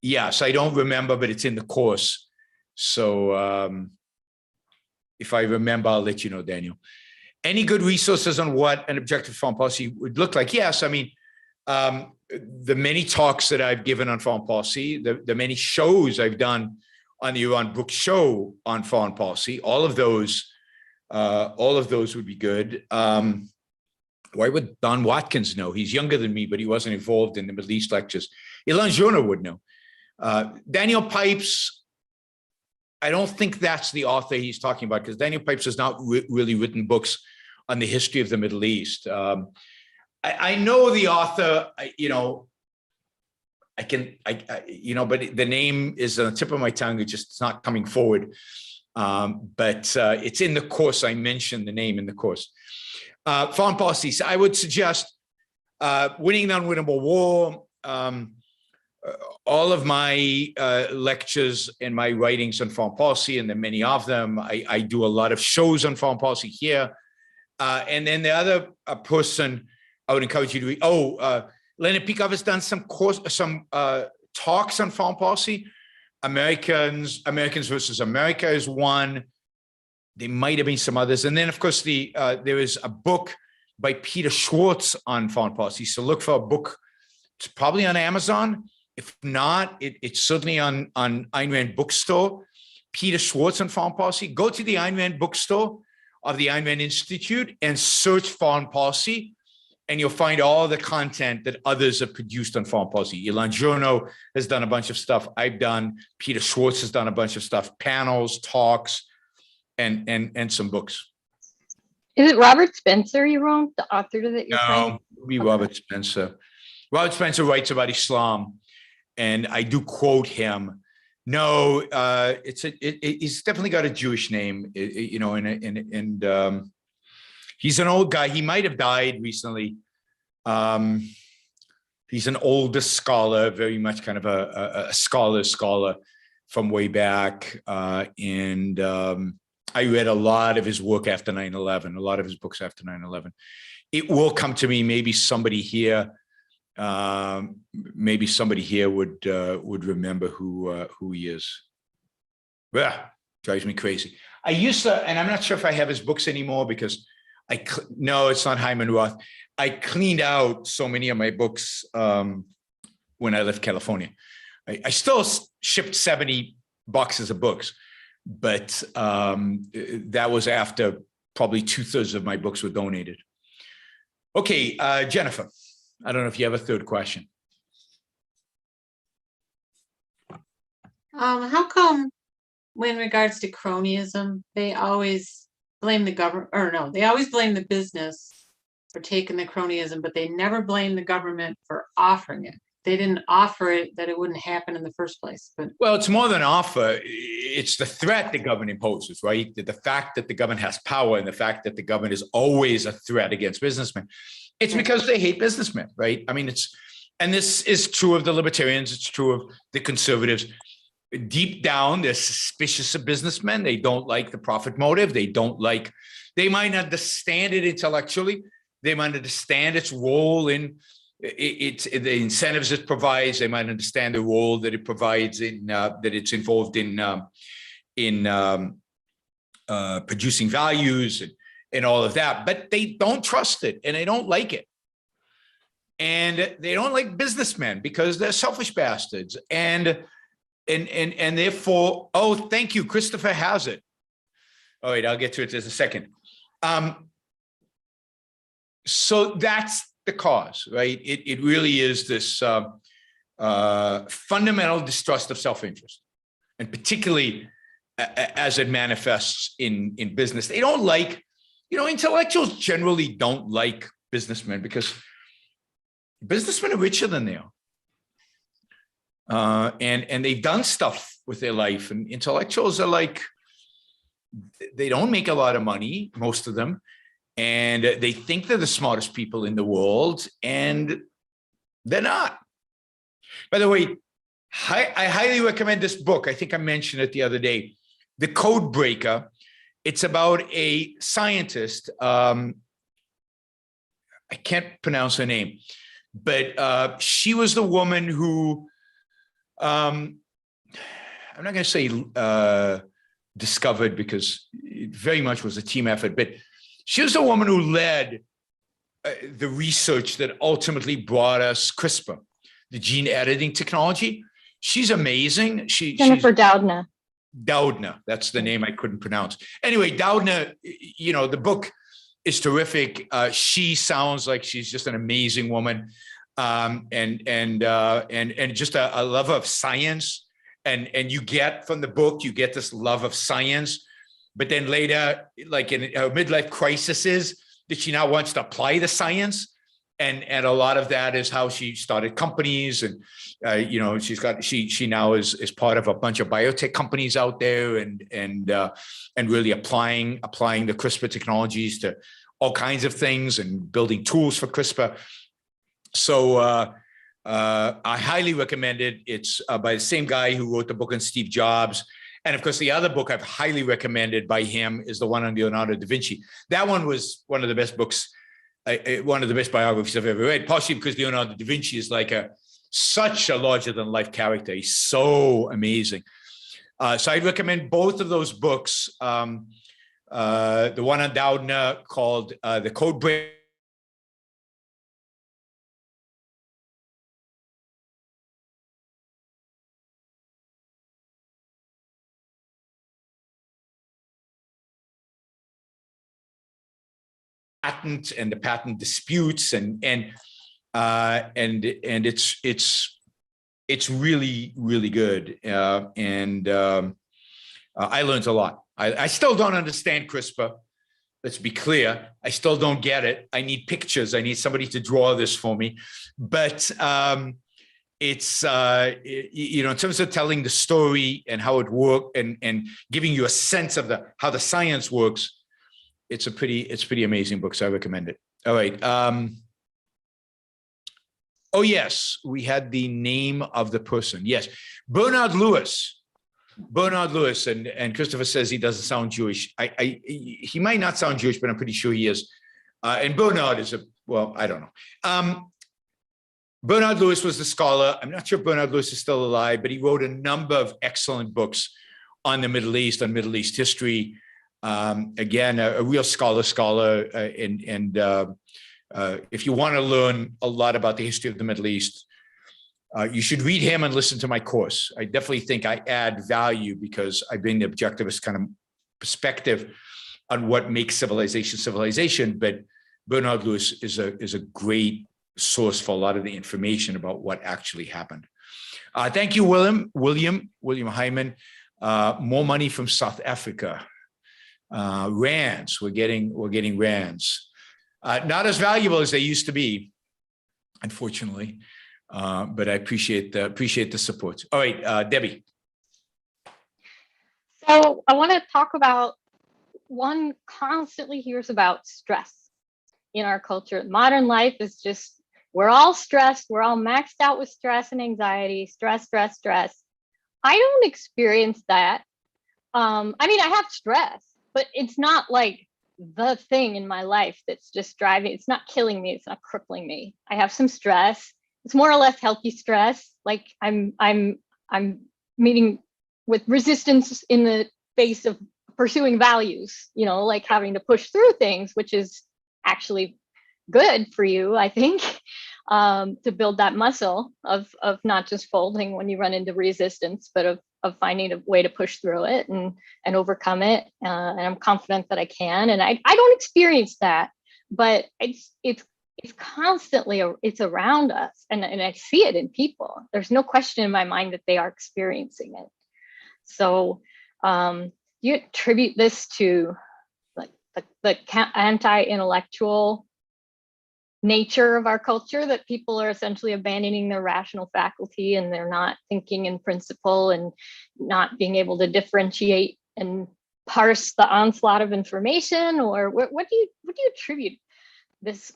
Yeah, so I don't remember, but it's in the course. So if I remember, I'll let you know, Daniel. Any good resources on what an objective foreign policy would look like? Yes, I mean, the many talks that I've given on foreign policy, the many shows I've done on the Yaron Brook show on foreign policy, all of those would be good. Why would Don Watkins know? He's younger than me, but he wasn't involved in the Middle East lectures. Evasion would know. Daniel Pipes, I don't think that's the author he's talking about, because Daniel Pipes has not really written books on the history of the Middle East. I know the author, you know, but the name is on the tip of my tongue. It's not coming forward. But it's in the course. I mentioned the name in the course. Foreign policy. So I would suggest Winning the Unwinnable War. All of my lectures and my writings on foreign policy, and there are many of them. I do a lot of shows on foreign policy here. And then the other person I would encourage you to read. Leonard Peikoff has done some talks on foreign policy. Americans versus America is one. There might have been some others. And then, of course, there is a book by Peter Schwartz on foreign policy. So look for a book. It's probably on Amazon. If not, it's certainly on Ayn Rand bookstore. Peter Schwartz on foreign policy. Go to the Ayn Rand bookstore of the Ayn Rand Institute and search foreign policy, and you'll find all the content that others have produced on foreign policy. Ilan Journo has done a bunch of stuff. I've done. Peter Schwartz has done a bunch of stuff, panels, talks, and some books. Is it Robert Spencer you wrote, the author that you're saying? No, be Robert Spencer. Robert Spencer writes about Islam, and I do quote him. No, he's definitely got a Jewish name, you know, and he's an old guy. He might have died recently. He's an older scholar, very much kind of a scholar from way back. And I read a lot of his work after 9/11, a lot of his books after 9/11. It will come to me. Maybe somebody here would remember who he is. Yeah, drives me crazy. I used to, and I'm not sure if I have his books anymore because no, it's not Hyman Roth. I cleaned out so many of my books when I left California. I still shipped 70 boxes of books, but that was after probably 2/3 of my books were donated. Okay, Jennifer, I don't know if you have a third question. How come when regards to cronyism, they always blame the government, or no, they always blame the business for taking the cronyism, but they never blame the government for offering it. They didn't offer it, that it wouldn't happen in the first place. But well, it's more than offer. It's the threat the government imposes, right? The fact that the government has power and the fact that the government is always a threat against businessmen. It's because they hate businessmen, right? I mean, and this is true of the libertarians. It's true of the conservatives. Deep down, they're suspicious of businessmen. They don't like the profit motive. They might understand it intellectually. They might understand its role in the incentives it provides. They might understand the role that it provides that it's involved in producing values and all of that, but they don't trust it and they don't like it. And they don't like businessmen because they're selfish bastards. And therefore, oh, thank you. Christopher has it. All right, I'll get to it in a second. So that's the cause, right? It really is this fundamental distrust of self-interest, and particularly as it manifests in business. They don't like, intellectuals generally don't like businessmen because businessmen are richer than they are. And they've done stuff with their life, and intellectuals are like, they don't make a lot of money, most of them, and they think they're the smartest people in the world, and they're not. By the way, I highly recommend this book. I think I mentioned it the other day, The Code Breaker. It's about a scientist. I can't pronounce her name, but she was the woman who, I'm not going to say discovered, because it very much was a team effort, but she was the woman who led the research that ultimately brought us CRISPR, the gene editing technology. She's amazing. Jennifer Doudna. Doudna, that's the name I couldn't pronounce. Anyway, Doudna, you know, the book is terrific. She sounds like she's just an amazing woman, and just a lover of science. And you get from the book, you get this love of science, but then later, like in her midlife crises, that she now wants to apply the science. And a lot of that is how she started companies, and you know, she now is part of a bunch of biotech companies out there, and really applying the CRISPR technologies to all kinds of things and building tools for CRISPR. So I highly recommend it. It's by the same guy who wrote the book on Steve Jobs. And of course, the other book I've highly recommended by him is the one on Leonardo da Vinci. That one was one of the best books, one of the best biographies I've ever read, partially because Leonardo da Vinci is like such a larger than life character. He's so amazing. So I'd recommend both of those books. The one on Doudna called The Code Breaker. Patent and the patent disputes, and it's really, really good. I learned a lot. I still don't understand CRISPR. Let's be clear. I still don't get it. I need pictures. I need somebody to draw this for me. But it's you know, in terms of telling the story and how it worked, and giving you a sense of how the science works, it's a pretty amazing book, so I recommend it. All right. Oh yes, we had the name of the person. Yes, Bernard Lewis. Bernard Lewis, and Christopher says he doesn't sound Jewish. He might not sound Jewish, but I'm pretty sure he is. And Bernard is well, I don't know. Bernard Lewis was the scholar. I'm not sure if Bernard Lewis is still alive, but he wrote a number of excellent books on the Middle East, on Middle East history. Again, a real scholar, and if you want to learn a lot about the history of the Middle East, you should read him and listen to my course. I definitely think I add value because I bring the objectivist kind of perspective on what makes civilization. But Bernard Lewis is a great source for a lot of the information about what actually happened. Thank you, William Hyman. More money from South Africa. Rands, we're getting rands. Not as valuable as they used to be, unfortunately. But I appreciate the support. All right, Debbie. So I want to talk about, one constantly hears about stress in our culture. Modern life is just, we're all stressed. We're all maxed out with stress and anxiety, stress. I don't experience that. I mean, I have stress, but it's not like the thing in my life that's just driving. It's not killing me. It's not crippling me. I have some stress. It's more or less healthy stress. Like I'm meeting with resistance in the face of pursuing values, you know, like having to push through things, which is actually good for you, I think, to build that muscle of not just folding when you run into resistance, but of finding a way to push through it and overcome it. And I'm confident that I can. And I don't experience that, but it's constantly, it's around us, and I see it in people. There's no question in my mind that they are experiencing it. So you attribute this to like the anti-intellectual nature of our culture, that people are essentially abandoning their rational faculty, and they're not thinking in principle and not being able to differentiate and parse the onslaught of information? Or what do you attribute this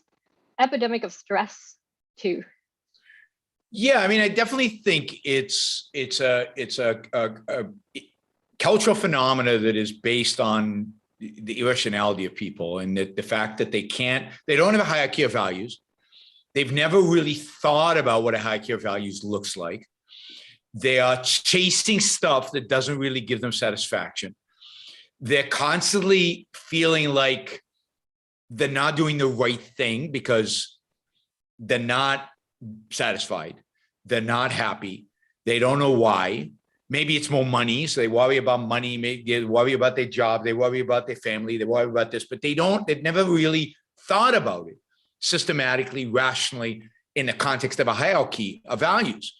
epidemic of stress to? Yeah, I mean, I definitely think it's a cultural phenomena that is based on the irrationality of people, and the fact that they don't have a hierarchy of values. They've never really thought about what a hierarchy of values looks like. They are chasing stuff that doesn't really give them satisfaction. They're constantly feeling like they're not doing the right thing because they're not satisfied. They're not happy. They don't know why. Maybe it's more money. So they worry about money. Maybe they worry about their job. They worry about their family. They worry about this, but they've never really thought about it systematically, rationally, in the context of a hierarchy of values.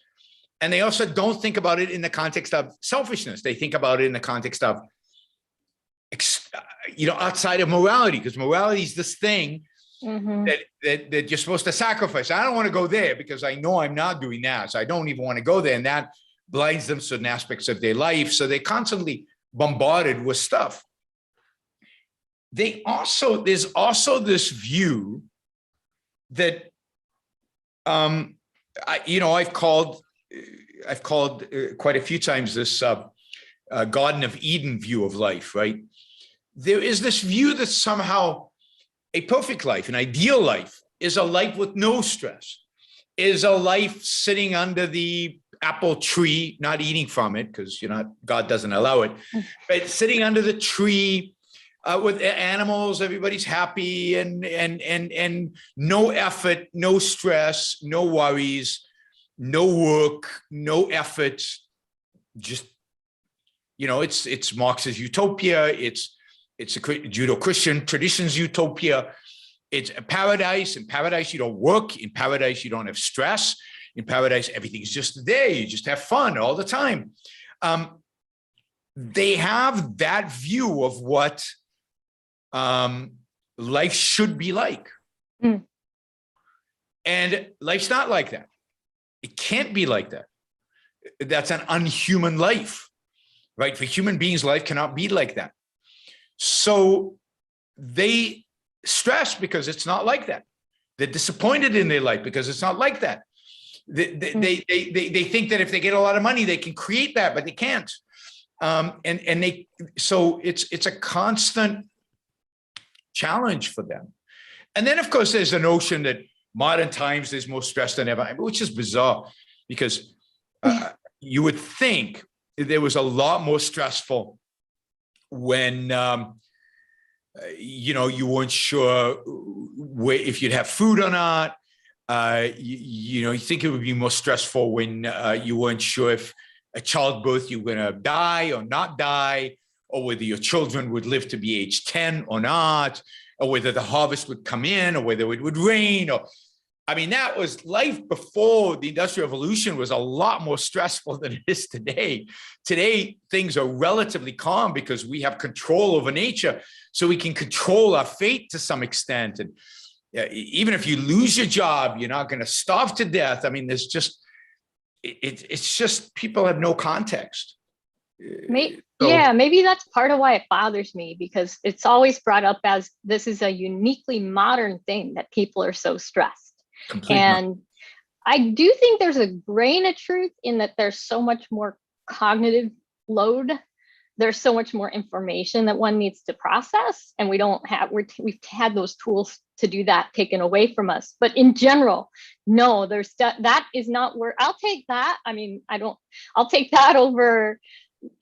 And they also don't think about it in the context of selfishness. They think about it in the context of, outside of morality, because morality is this thing that you're supposed to sacrifice. I don't want to go there because I know I'm not doing that. So I don't even want to go there. And that blinds them to certain aspects of their life. So they're constantly bombarded with stuff. There's also this view that, I've called quite a few times this Garden of Eden view of life, right? There is this view that somehow a perfect life, an ideal life, is a life with no stress, is a life sitting under the apple tree, not eating from it, because God doesn't allow it, but sitting under the tree with animals, everybody's happy, and no effort, no stress, no worries, no work, no effort, just, it's Marx's utopia, it's a Judeo-Christian tradition's utopia. It's a paradise. In paradise, you don't work. In paradise, you don't have stress. In paradise, everything's just there. You just have fun all the time. They have that view of what life should be like. And life's not like that. It can't be like that. That's an unhuman life, right? For human beings, life cannot be like that. So they stress because it's not like that. They're disappointed in their life because it's not like that. They think that if they get a lot of money, they can create that, but they can't. So it's a constant challenge for them. And then, of course, there's the notion that modern times there's more stress than ever, which is bizarre because you would think there was a lot more stressful when you weren't sure if you'd have food or not. You think it would be more stressful when you weren't sure if at childbirth you were going to die or not die, or whether your children would live to be age 10 or not, or whether the harvest would come in, or whether it would rain. That was life before the Industrial Revolution was a lot more stressful than it is today. Today, things are relatively calm because we have control over nature, so we can control our fate to some extent. And even if you lose your job, you're not going to starve to death. There's just, it's just people have no context. Maybe that's part of why it bothers me, because it's always brought up as this is a uniquely modern thing that people are so stressed. And I do think there's a grain of truth in that there's so much more cognitive load. There's so much more information that one needs to process, and we've had those tools to do that taken away from us. But in general, no, that is not where I'll take that. I'll take that over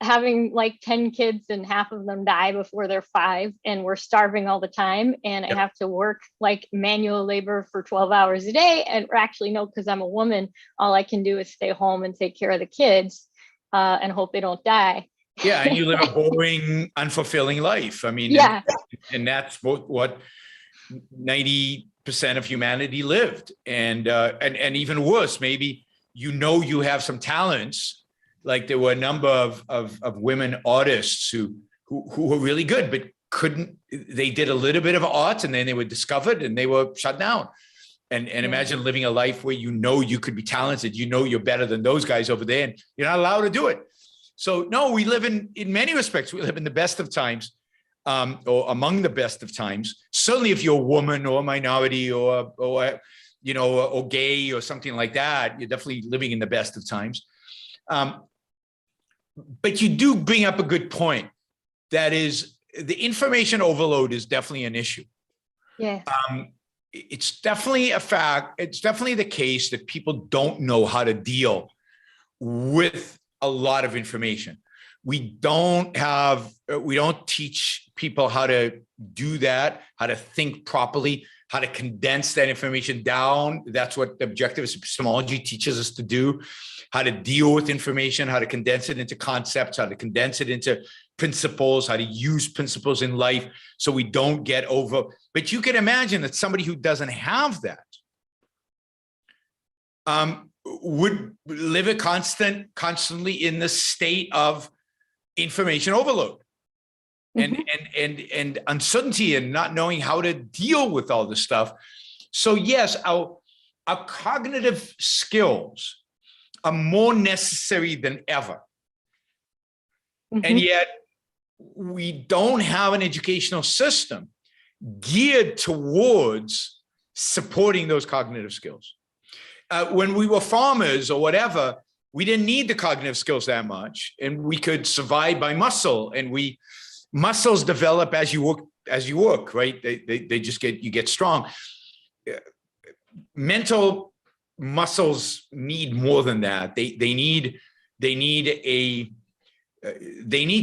having like 10 kids and half of them die before they're 5 and we're starving all the time. And I have to work like manual labor for 12 hours a day. And actually, no, because I'm a woman, all I can do is stay home and take care of the kids and hope they don't die. Yeah, and you live a boring, unfulfilling life. And that's what 90% of humanity lived. And even worse, maybe you have some talents. Like there were a number of women artists who were really good, but they did a little bit of art and then they were discovered and they were shut down. And imagine living a life where you could be talented, you're better than those guys over there, and you're not allowed to do it. So no, we live in many respects, we live in the best of times, or among the best of times. Certainly if you're a woman or a minority or or gay or something like that, you're definitely living in the best of times. But you do bring up a good point. That is, the information overload is definitely an issue. Yeah. It's definitely a fact. It's definitely the case that people don't know how to deal with a lot of information. We don't teach people how to do that, how to think properly, how to condense that information down. That's what the objectivist epistemology teaches us to do, how to deal with information, how to condense it into concepts, how to condense it into principles, how to use principles in life so we don't get over. But you can imagine that somebody who doesn't have that would live constantly in the state of information overload and uncertainty and not knowing how to deal with all this stuff. So yes, our cognitive skills are more necessary than ever. And yet we don't have an educational system geared towards supporting those cognitive skills. When we were farmers or whatever, we didn't need the cognitive skills that much, and we could survive by muscle. And muscles develop as you work, right? They just you get strong. Mental muscles need more than that. They need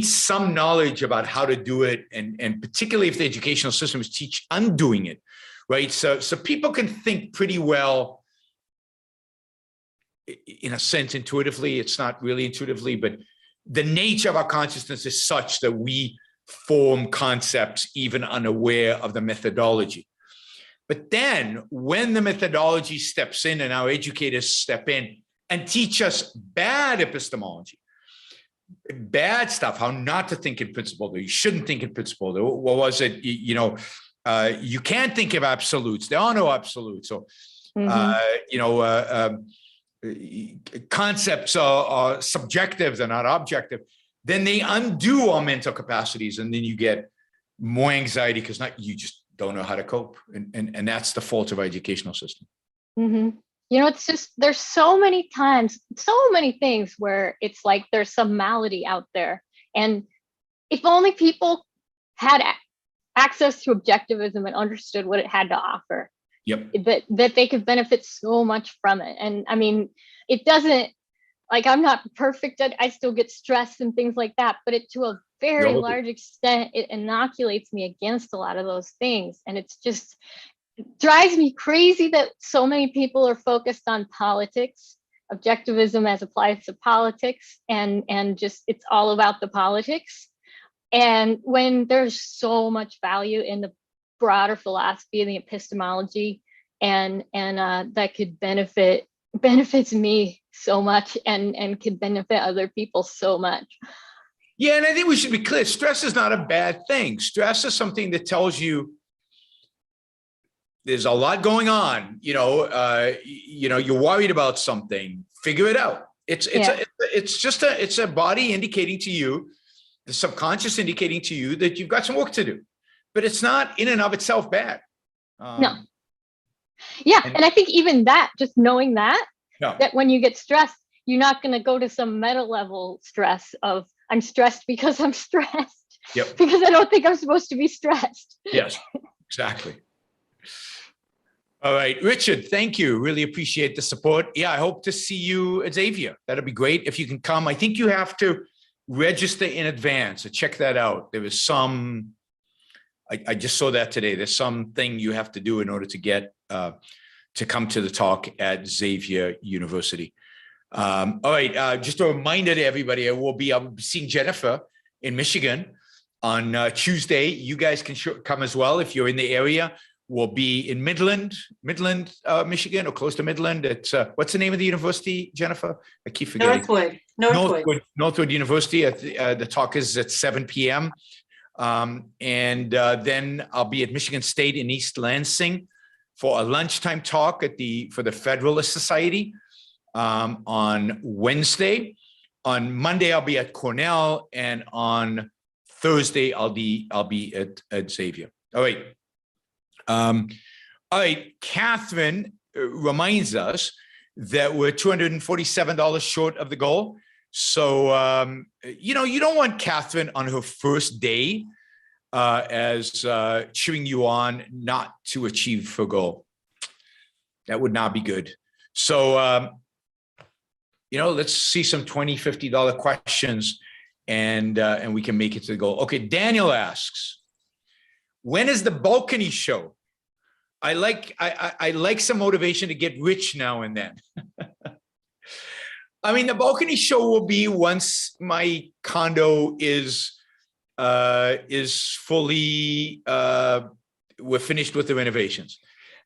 some knowledge about how to do it, and particularly if the educational systems teach undoing it, right? So people can think pretty well, in a sense, intuitively. It's not really intuitively, but the nature of our consciousness is such that we form concepts even unaware of the methodology. But then when the methodology steps in and our educators step in and teach us bad epistemology, bad stuff, how not to think in principle, you shouldn't think in principle. What was it? You can't think of absolutes. There are no absolutes. So, concepts are subjective, they're not objective. Then they undo our mental capacities, and then you get more anxiety because you just don't know how to cope. And that's the fault of our educational system. It's just, there's so many times, so many things where it's like there's some malady out there. And if only people had access to objectivism and understood what it had to offer, that they could benefit so much from it. And I mean, it doesn't, like, I'm not perfect. I still get stressed and things like that, but it, to a very large extent, it inoculates me against a lot of those things. And it's just, it drives me crazy that so many people are focused on politics, objectivism as applies to politics, and just, it's all about the politics. And when there's so much value in the broader philosophy and the epistemology, and that could benefits me so much, and could benefit other people so much. Yeah, and I think we should be clear. Stress is not a bad thing. Stress is something that tells you there's a lot going on. You're worried about something. Figure it out. It's a body indicating to you, the subconscious indicating to you that you've got some work to do. But it's not in and of itself bad. No. Yeah, and I think even that, just knowing that when you get stressed, you're not going to go to some meta level stress of, I'm stressed because I'm stressed. Because I don't think I'm supposed to be stressed. Yes, exactly. All right, Richard, thank you. Really appreciate the support. Yeah, I hope to see you at Xavier. That'll be great if you can come. I think you have to register in advance. So check that out. There was some, I just saw that today. There's something you have to do in order to get to come to the talk at Xavier University. All right, just a reminder to everybody, I'll be seeing Jennifer in Michigan on Tuesday. You guys can come as well if you're in the area. We'll be in Midland, Michigan, or close to Midland. It's what's the name of the university, Jennifer? I keep forgetting. Northwood University. The talk is at 7 p.m. And then I'll be at Michigan State in East Lansing for a lunchtime talk for the Federalist Society on Wednesday. On Monday, I'll be at Cornell, and on Thursday, I'll be at Xavier. All right. All right, Catherine, reminds us that we're $247 short of the goal. So, you know, you don't want Catherine on her first day as cheering you on not to achieve her goal. That would not be good. So, you know, let's see some $20, $50 questions and we can make it to the goal. Okay, Daniel asks, when is the balcony show? I like some motivation to get rich now and then. I mean, the balcony show will be once my condo is fully, we're finished with the renovations.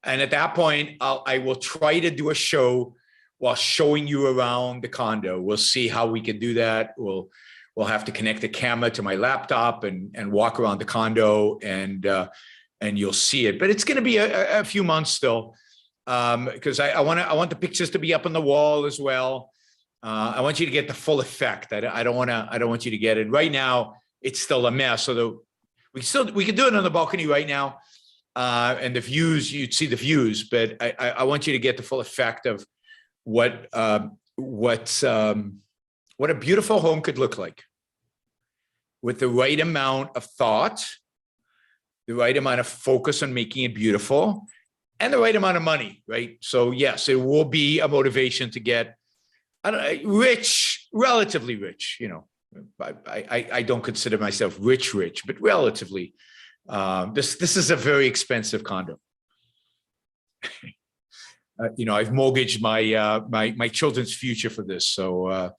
And at that point, I will try to do a show while showing you around the condo. We'll see how we can do that. We'll have to connect the camera to my laptop and walk around the condo and you'll see it. But it's going to be a few months still, because I want the pictures to be up on the wall as well. I want you to get the full effect. I don't want you to get it right now. It's still a mess. So we can do it on the balcony right now, and the views, you'd see the views. But I want you to get the full effect of what a beautiful home could look like with the right amount of thought, the right amount of focus on making it beautiful, and the right amount of money, right? So yes, it will be a motivation to get rich, relatively rich. You know, I don't consider myself rich, but relatively. This is a very expensive condo. You know, I've mortgaged my children's future for this. So,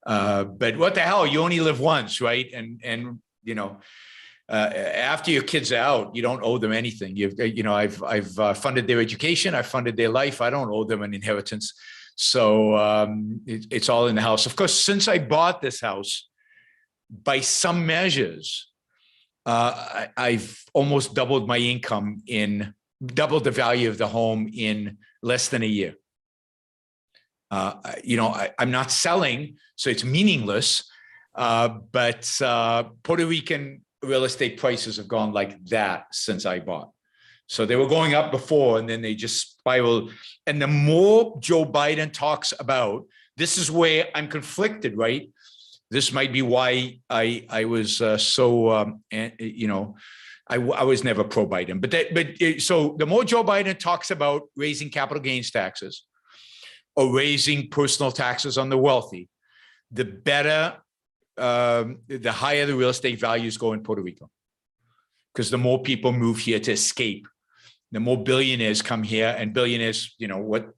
but what the hell? You only live once, right? And you know. After your kids are out, you don't owe them anything. You know, I've funded their education. I've funded their life. I don't owe them an inheritance. So it's all in the house. Of course, since I bought this house, by some measures, I've almost doubled my income doubled the value of the home in less than a year. You know, I'm not selling, so it's meaningless. But Puerto Rican real estate prices have gone like that since I bought. So they were going up before and then they just spiraled. And the more Joe Biden talks about, this is where I'm conflicted, right? This might be why I was you know, I was never pro-Biden. So the more Joe Biden talks about raising capital gains taxes or raising personal taxes on the wealthy, the better the higher the real estate values go in Puerto Rico, because the more people move here to escape, the more billionaires come here, and billionaires, you know what,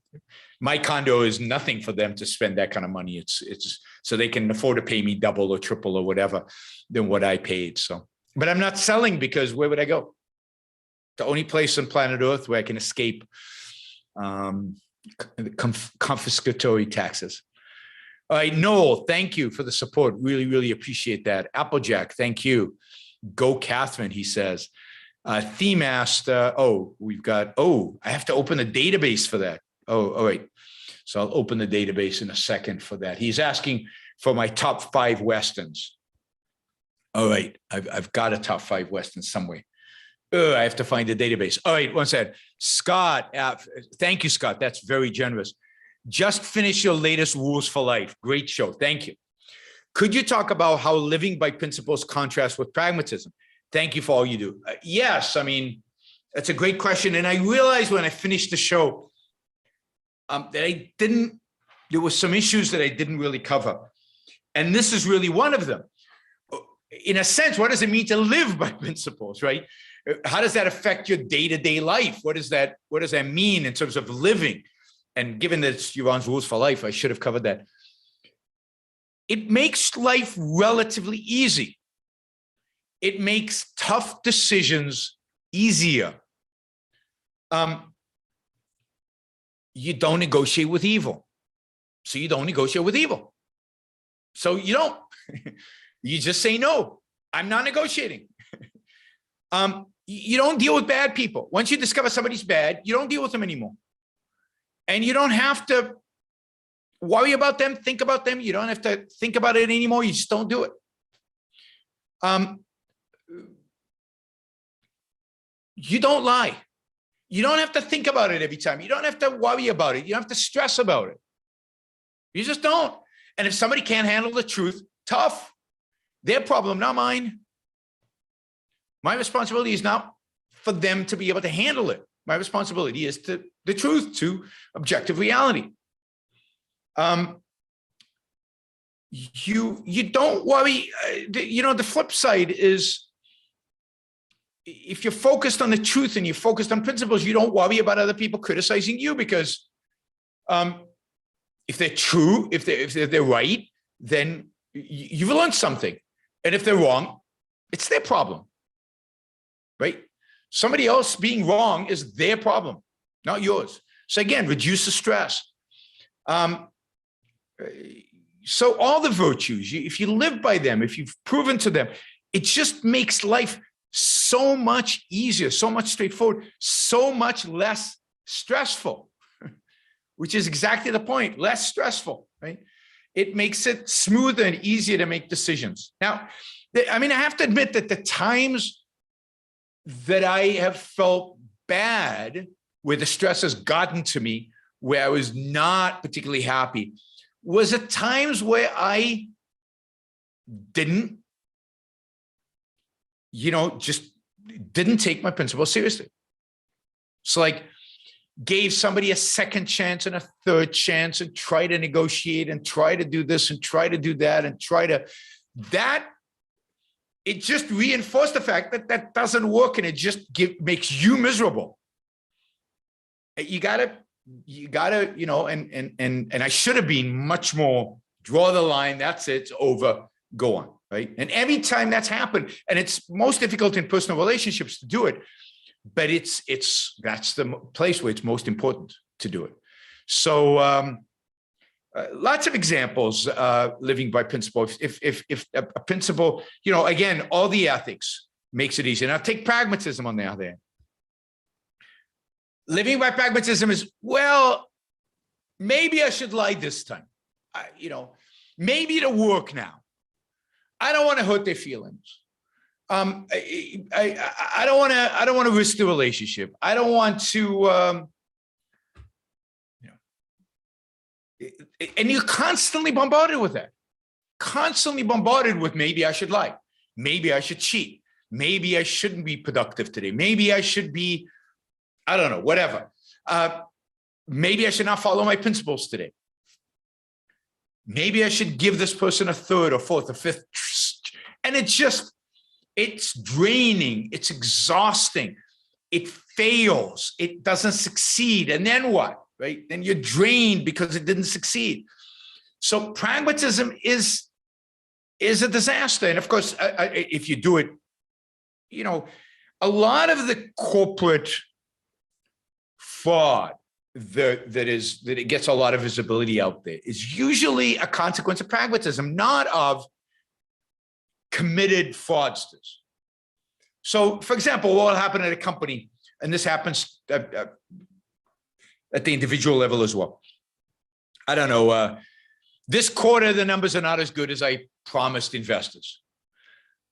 my condo is nothing for them to spend that kind of money. It's so they can afford to pay me double or triple or whatever than what I paid. So, but I'm not selling because where would I go? The only place on planet Earth where I can escape confiscatory taxes. All right, Noel, thank you for the support. Really, really appreciate that. Applejack, thank you. Go Catherine, he says. Theme asked, I have to open a database for that. Oh, all right. So I'll open the database in a second for that. He's asking for my top 5 Westerns. All right, I've got a top 5 Westerns somewhere. I have to find the database. All right, one second. Scott, thank you, Scott. That's very generous. Just finished your latest Rules for Life. Great show. Thank you. Could you talk about how living by principles contrasts with pragmatism? Thank you for all you do. Yes, I mean, that's a great question. And I realized when I finished the show that there were some issues that I didn't really cover. And this is really one of them. In a sense, what does it mean to live by principles, right? How does that affect your day-to-day life? What does that mean in terms of living? And given that it's Yaron's Rules for Life, I should have covered that. It makes life relatively easy. It makes tough decisions easier. You don't negotiate with evil. So you don't negotiate with evil. So you don't. You just say, no, I'm not negotiating. You don't deal with bad people. Once you discover somebody's bad, you don't deal with them anymore. And you don't have to worry about them, think about them. You don't have to think about it anymore. You just don't do it. You don't lie. You don't have to think about it every time. You don't have to worry about it. You don't have to stress about it. You just don't. And if somebody can't handle the truth, tough. Their problem, not mine. My responsibility is not for them to be able to handle it. My responsibility is to the truth, to objective reality. You don't worry. The flip side is, if you're focused on the truth and you're focused on principles, you don't worry about other people criticizing you, because if they're true, if they're right, then you've learned something. And if they're wrong, it's their problem, right? Somebody else being wrong is their problem, not yours. So again, reduce the stress. So all the virtues, if you live by them, if you've proven to them, it just makes life so much easier, so much straightforward, so much less stressful, which is exactly the point, less stressful, right? It makes it smoother and easier to make decisions. Now, I have to admit that the times that I have felt bad, where the stress has gotten to me, where I was not particularly happy, was at times where I didn't, just didn't take my principles seriously. So like, gave somebody a second chance and a third chance and try to negotiate and try to do this and try to do that and it just reinforced the fact that that doesn't work, and it just makes you miserable. You gotta, and I should have been much more, draw the line, that's it, it's over, go on, right? And every time that's happened, and it's most difficult in personal relationships to do it, but that's the place where it's most important to do it. So lots of examples, living by principle. If a principle, again, all the ethics makes it easy. Now take pragmatism on the other hand. Living by pragmatism is, well, maybe I should lie this time. Maybe it'll work now. I don't want to hurt their feelings. I don't want to risk the relationship. I don't want to, and you're constantly bombarded with that. Constantly bombarded with, maybe I should lie. Maybe I should cheat. Maybe I shouldn't be productive today. Maybe I should be, I don't know, whatever. Maybe I should not follow my principles today. Maybe I should give this person a third or fourth or fifth. And it's draining. It's exhausting. It fails. It doesn't succeed. And then what, right? Then you're drained because it didn't succeed. So pragmatism is a disaster. And of course, if you do it, a lot of the corporate fraud that it gets a lot of visibility out there is usually a consequence of pragmatism, not of committed fraudsters. So, for example, what will happen at a company, and this happens at the individual level as well. I don't know, this quarter, the numbers are not as good as I promised investors.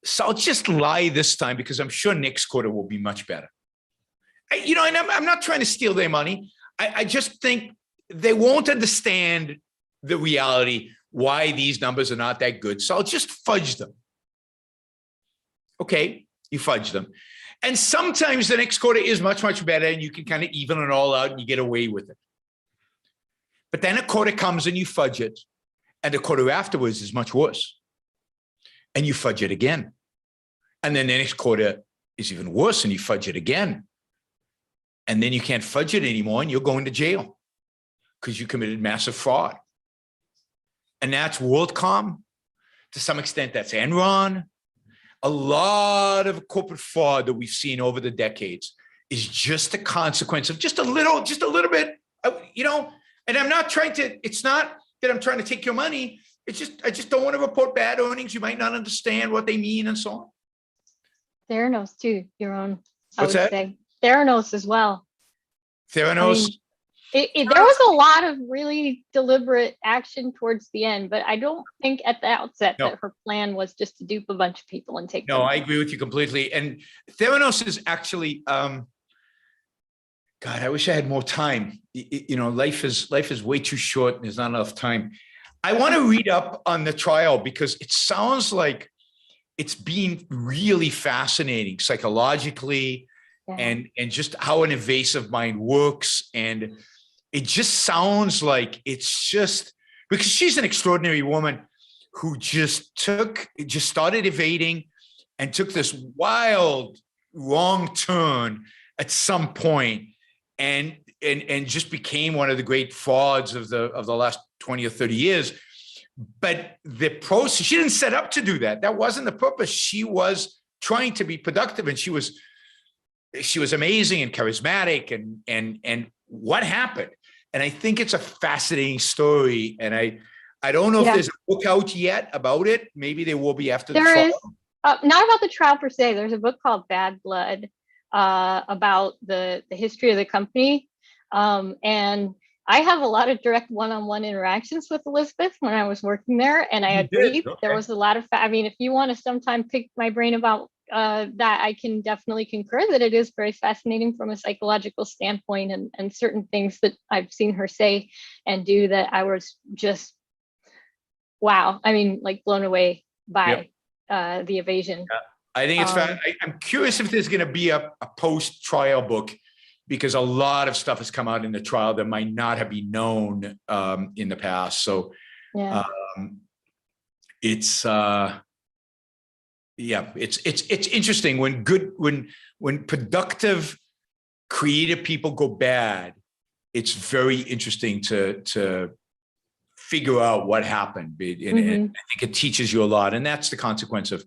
So I'll just lie this time because I'm sure next quarter will be much better. And I'm not trying to steal their money. I just think they won't understand the reality, why these numbers are not that good. So I'll just fudge them. Okay, you fudge them. And sometimes the next quarter is much, much better and you can kind of even it all out and you get away with it. But then a quarter comes and you fudge it. And the quarter afterwards is much worse. And you fudge it again. And then the next quarter is even worse and you fudge it again. And then you can't fudge it anymore and you're going to jail because you committed massive fraud. And that's WorldCom. To some extent, that's Enron. A lot of corporate fraud that we've seen over the decades is just a consequence of just a little bit, and I'm not trying to, it's not that I'm trying to take your money. It's just, I just don't want to report bad earnings. You might not understand what they mean and so on. Theranos too, Yaron. What's that? Say. Theranos as well. Theranos. There was a lot of really deliberate action towards the end, but I don't think at the outset that her plan was just to dupe a bunch of people and take them. I agree with you completely. And Theranos is actually, God, I wish I had more time. You know, life is way too short and there's not enough time. I want to read up on the trial because it sounds like it's been really fascinating psychologically and just how an evasive mind works. And it just sounds like it's just because she's an extraordinary woman who just started evading and took this wild wrong turn at some point and just became one of the great frauds of the last 20 or 30 years. But the process, she didn't set up to do that. That wasn't the purpose. She was trying to be productive, and she was amazing and charismatic. And what happened? And I think it's a fascinating story. And I don't know if there's a book out yet about it. Maybe there will be after the trial. There is not about the trial per se. There's a book called Bad Blood about the history of the company. And I have a lot of direct one-on-one interactions with Elizabeth when I was working there, and I agree. Okay. There was a lot of, I mean, if you want to sometime pick my brain about that, I can definitely concur that it is very fascinating from a psychological standpoint, and certain things that I've seen her say and do that I was just, wow. I mean, like blown away by the Evasion. Yeah. I think it's I'm curious if there's going to be a post-trial book, because a lot of stuff has come out in the trial that might not have been known in the past. So it's interesting when productive, creative people go bad. It's very interesting to figure out what happened, and I think it teaches you a lot. And that's the consequence of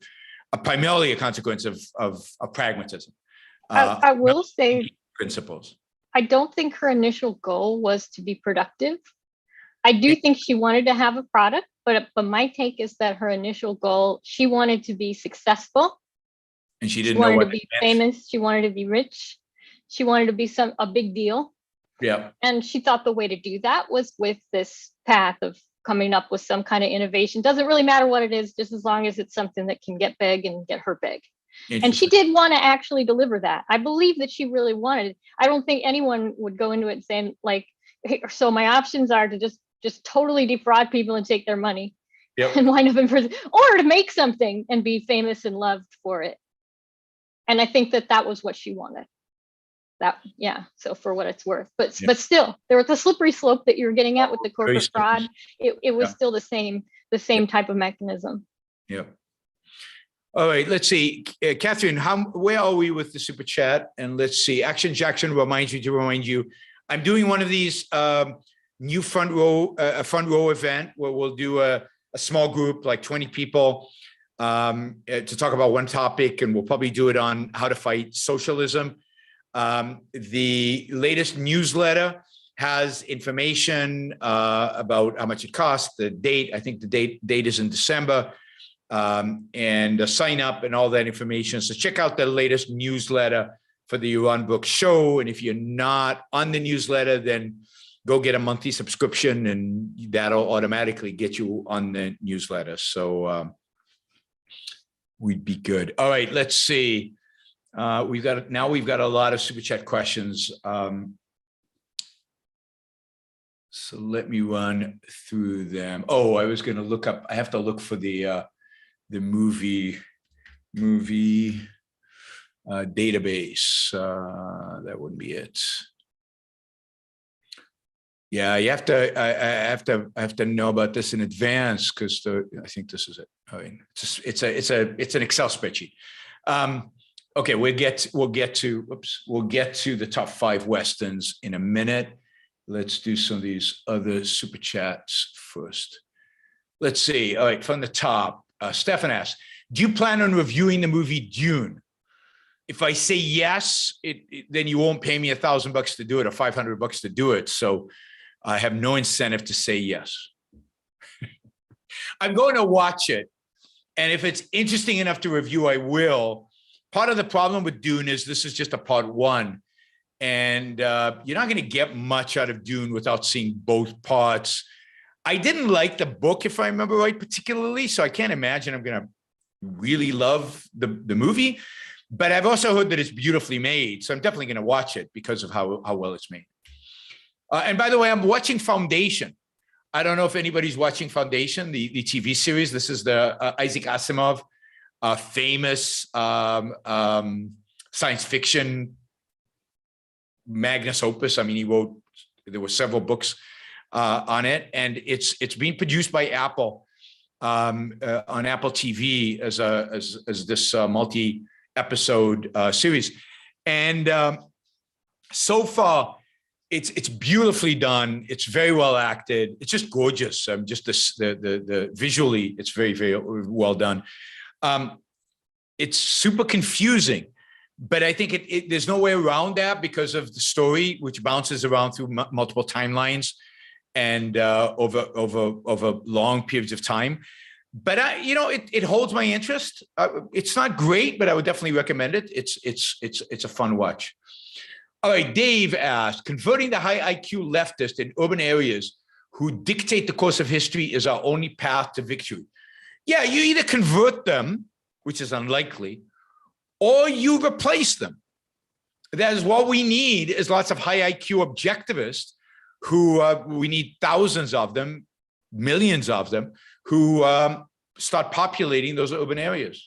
primarily a consequence of pragmatism. I will say. Principles. I don't think her initial goal was to be productive. I do think she wanted to have a product, but my take is that her initial goal, she wanted to be successful. And she didn't know what to be famous. She wanted to be rich. She wanted to be a big deal. Yeah. And she thought the way to do that was with this path of coming up with some kind of innovation. Doesn't really matter what it is, just as long as it's something that can get big and get her big. And she did want to actually deliver that. I believe that she really wanted. I don't think anyone would go into it saying like, hey, so my options are to just totally defraud people and take their money and wind up in prison, or to make something and be famous and loved for it. And I think that was what she wanted. So for what it's worth, but still, there was a slippery slope that you're getting at with the corporate fraud. It was still the same type of mechanism. Yeah. All right, let's see. Catherine, where are we with the super chat? And let's see. Action Jackson reminds you, I'm doing one of these new front row event where we'll do a small group, like 20 people, to talk about one topic, and we'll probably do it on how to fight socialism. The latest newsletter has information about how much it costs, the date. I think the date is in December. And sign up and all that information. So check out the latest newsletter for the Yaron Brook show. And if you're not on the newsletter, then go get a monthly subscription, and that'll automatically get you on the newsletter. So we'd be good. All right, let's see. We've got a lot of super chat questions. So let me run through them. Oh, I was going to look up. I have to look for the movie database. That wouldn't be it. Yeah, you have to. I have to know about this in advance, because I think this is it. I mean, it's an Excel spreadsheet. Okay, we'll get to the top 5 Westerns in a minute. Let's do some of these other super chats first. Let's see. All right, from the top. Stefan asks, do you plan on reviewing the movie Dune? If I say yes, then you won't pay me $1,000 to do it, or $500 to do it. So I have no incentive to say yes. I'm going to watch it. And if it's interesting enough to review, I will. Part of the problem with Dune is this is just a part 1. And you're not going to get much out of Dune without seeing both parts. I didn't like the book, if I remember right, particularly, so I can't imagine I'm going to really love the movie. But I've also heard that it's beautifully made, so I'm definitely going to watch it because of how well it's made. And by the way, I'm watching Foundation. I don't know if anybody's watching Foundation, the TV series. This is the Isaac Asimov, famous science fiction magnus opus. I mean, he wrote, there were several books on it, and it's being produced by Apple on Apple TV as this multi-episode series. And so far, it's beautifully done. It's very well acted. It's just gorgeous. Just the visually, it's very, very well done. It's super confusing, but I think there's no way around that because of the story, which bounces around through multiple timelines and over long periods of time. But it holds my interest. It's not great, but I would definitely recommend it. It's a fun watch. All right, Dave asked, converting the high IQ leftist in urban areas who dictate the course of history is our only path to victory. Yeah, you either convert them, which is unlikely, or you replace them. That is what we need is lots of high IQ objectivists who we need thousands of them, millions of them, who start populating those urban areas.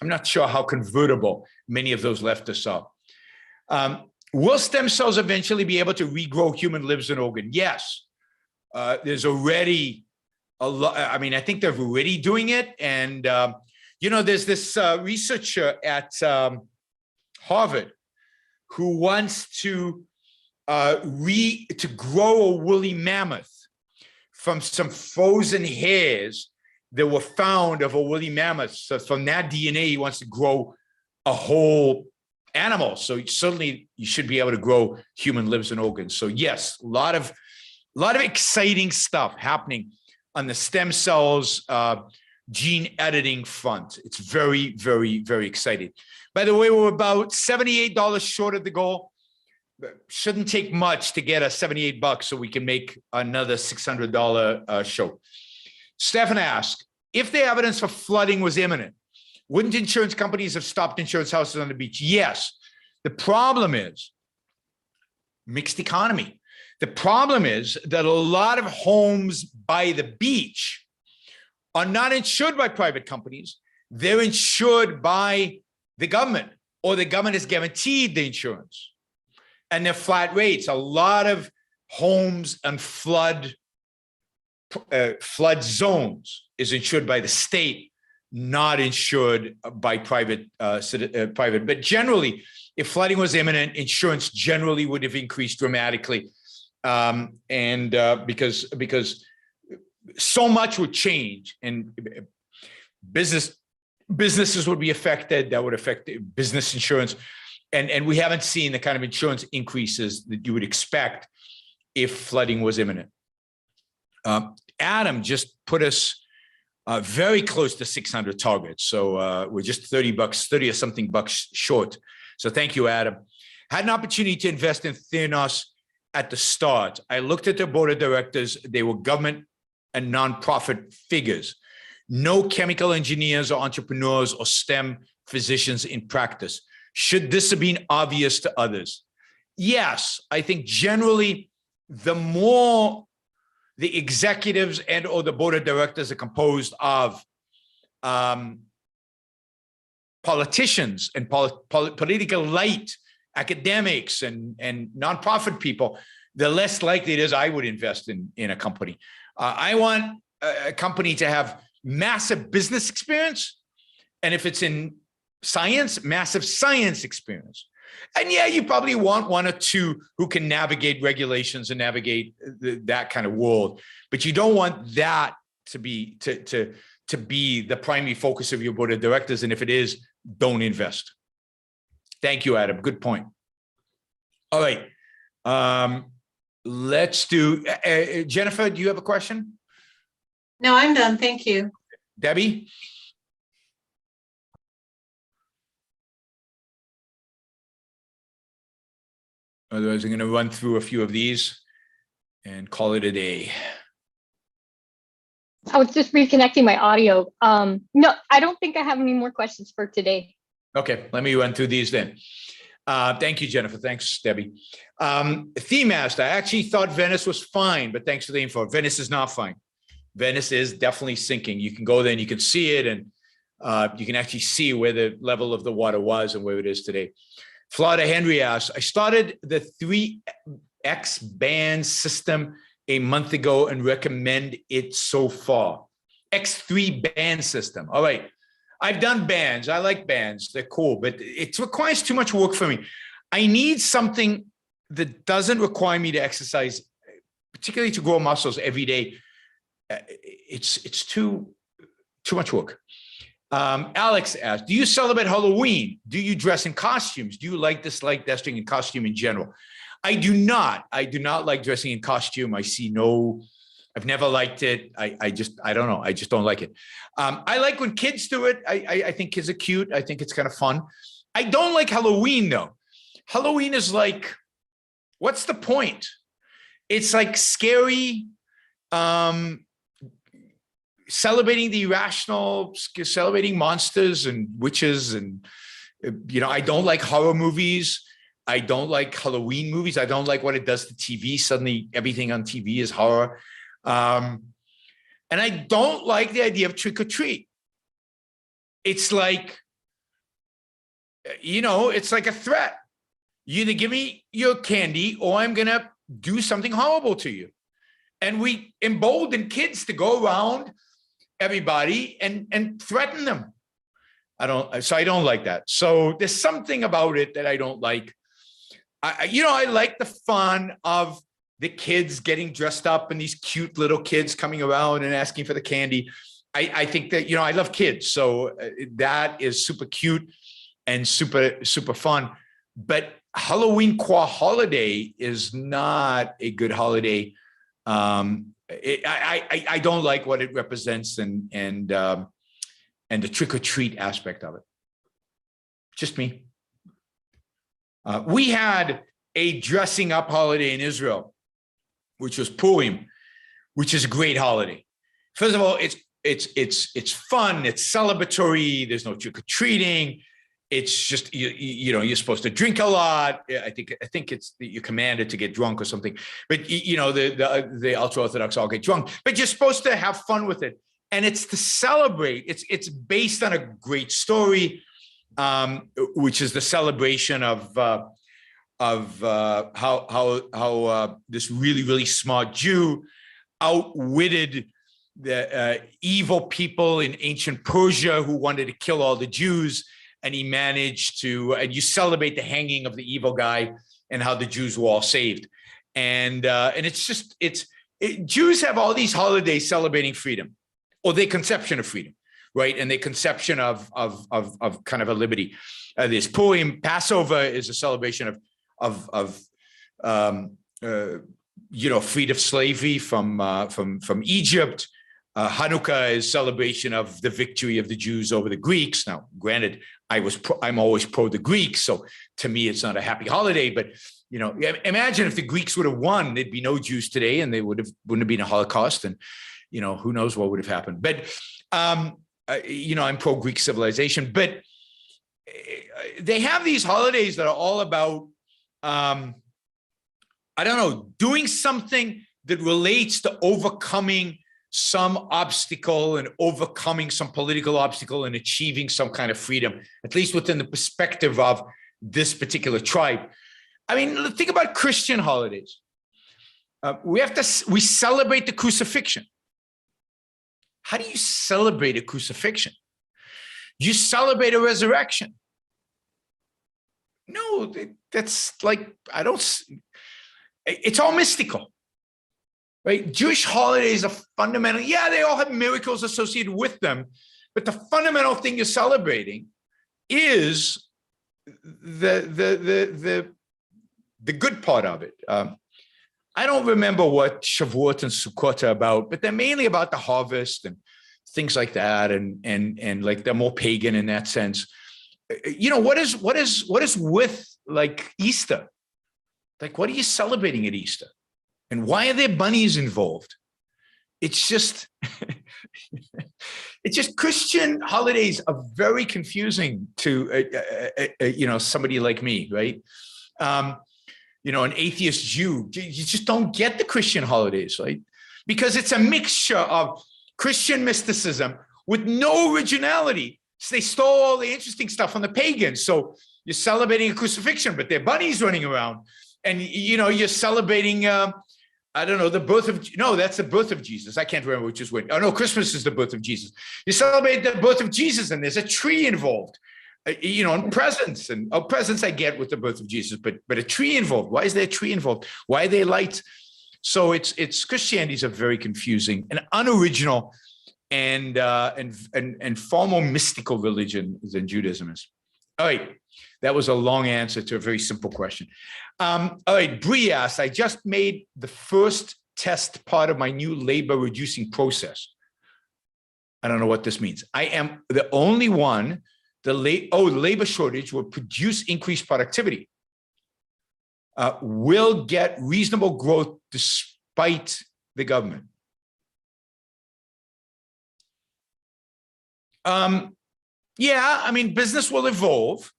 I'm not sure how convertible many of those leftists are. Will stem cells eventually be able to regrow human limbs and organs? Yes. There's already a lot. I mean, I think they're already doing it. And, there's this researcher at Harvard who wants to grow a woolly mammoth from some frozen hairs that were found of a woolly mammoth. So from that DNA, he wants to grow a whole animal. So certainly you should be able to grow human limbs and organs. So yes, a lot of exciting stuff happening on the stem cells gene editing front. It's very, very, very exciting. By the way, we're about $78 short of the goal. Shouldn't take much to get us $78 so we can make another $600 show. Stefan asked, if the evidence for flooding was imminent, wouldn't insurance companies have stopped insurance houses on the beach? Yes. The problem is mixed economy. The problem is that a lot of homes by the beach are not insured by private companies. They're insured by the government, or the government has guaranteed the insurance. And they're flat rates. A lot of homes and flood zones is insured by the state, not insured by private. But generally, if flooding was imminent, insurance generally would have increased dramatically, because so much would change, and businesses would be affected. That would affect business insurance, and we haven't seen the kind of insurance increases that you would expect if flooding was imminent. Adam just put us very close to 600 targets. So we're just $30 or something bucks short. So thank you, Adam. Had an opportunity to invest in Theranos at the start. I looked at their board of directors. They were government and nonprofit figures. No chemical engineers or entrepreneurs or STEM physicians in practice. Should this have been obvious to others? Yes, I think generally the more the executives and or the board of directors are composed of politicians and political light academics and nonprofit people, the less likely it is I would invest in a company. I want a company to have massive business experience, and if it's in science, massive science experience. And yeah, you probably want one or two who can navigate regulations and navigate that kind of world, but you don't want that to be the primary focus of your board of directors. And if it is, don't invest. Thank you, Adam. Good point. All right. Let's do, Jennifer, do you have a question? No, I'm done. Thank you. Debbie? Otherwise, I'm going to run through a few of these and call it a day. I was just reconnecting my audio. No, I don't think I have any more questions for today. Okay, let me run through these then. Thank you, Jennifer. Thanks, Debbie. Theme Master, I actually thought Venice was fine, but thanks for the info. Venice is not fine. Venice is definitely sinking. You can go there and you can see it, and you can actually see where the level of the water was and where it is today. Florida Henry asks, I started the 3X band system a month ago and recommend it so far. X3 band system. All right. I've done bands. I like bands. They're cool, but it requires too much work for me. I need something that doesn't require me to exercise, particularly to grow muscles every day. It's too much work. Alex asked, do you celebrate Halloween? Do you dress in costumes? Do you dislike dressing in costume in general? I do not. I do not like dressing in costume. I've never liked it. I don't know. I just don't like it. I like when kids do it. I think kids are cute. I think it's kind of fun. I don't like Halloween though. Halloween is like, what's the point? It's like scary, celebrating the irrational, celebrating monsters and witches. And, I don't like horror movies. I don't like Halloween movies. I don't like what it does to TV. Suddenly everything on TV is horror. And I don't like the idea of trick or treat. It's like, it's like a threat. You either give me your candy or I'm going to do something horrible to you. And we embolden kids to go around everybody and threaten them. I don't like that. So there's something about it that I don't like. I like the fun of the kids getting dressed up and these cute little kids coming around and asking for the candy. I think that, I love kids. So that is super cute and super, super fun. But Halloween qua holiday is not a good holiday. I don't like what it represents and the trick or treat aspect of it. Just me. We had a dressing up holiday in Israel, which was Purim, which is a great holiday. First of all, it's fun, it's celebratory. There's no trick or treating. It's just you're supposed to drink a lot. I think it's you're commanded to get drunk or something. But the ultra Orthodox all get drunk. But you're supposed to have fun with it, and it's to celebrate. It's based on a great story, which is the celebration of how this really, really smart Jew outwitted the evil people in ancient Persia who wanted to kill all the Jews. And he managed to, and you celebrate the hanging of the evil guy and how the Jews were all saved. And Jews have all these holidays celebrating freedom, or their conception of freedom, right? And their conception of kind of a liberty. This Purim, Passover is a celebration of freed of slavery from Egypt. Hanukkah is celebration of the victory of the Jews over the Greeks. Now, granted, I'm always pro the Greeks, so to me it's not a happy holiday. But imagine if the Greeks would have won, there'd be no Jews today, and they wouldn't have been a Holocaust, and who knows what would have happened. But I'm pro Greek civilization. But they have these holidays that are all about doing something that relates to overcoming some obstacle and overcoming some political obstacle and achieving some kind of freedom, at least within the perspective of this particular tribe. I mean, think about Christian holidays. We celebrate the crucifixion. How do you celebrate a crucifixion? You celebrate a resurrection. No, that's like, it's all mystical. Right? Jewish holidays are fundamental. Yeah, they all have miracles associated with them, but the fundamental thing you're celebrating is the good part of it. I don't remember what Shavuot and Sukkot are about, but they're mainly about the harvest and things like that, and like they're more pagan in that sense. What is with like Easter? Like, what are you celebrating at Easter? And why are there bunnies involved? it's just, it's just Christian holidays are very confusing to, somebody like me, right? An atheist Jew, you just don't get the Christian holidays, right? Because it's a mixture of Christian mysticism with no originality. So they stole all the interesting stuff from the pagans. So you're celebrating a crucifixion, but there are bunnies running around. And, you're celebrating, the birth of, no, that's the birth of Jesus. I can't remember which is when. Oh, no, Christmas is the birth of Jesus. You celebrate the birth of Jesus and there's a tree involved. And presents presents I get with the birth of Jesus, but a tree involved. Why is there a tree involved? Why are they lights? So it's Christianity is a very confusing and unoriginal and far more mystical religion than Judaism is. All right, that was a long answer to a very simple question. All right, Bree asked, I just made the first test part of my new labor reducing process. I don't know what this means. I am the only one. The labor shortage will produce increased productivity. Will get reasonable growth despite the government. Business will evolve.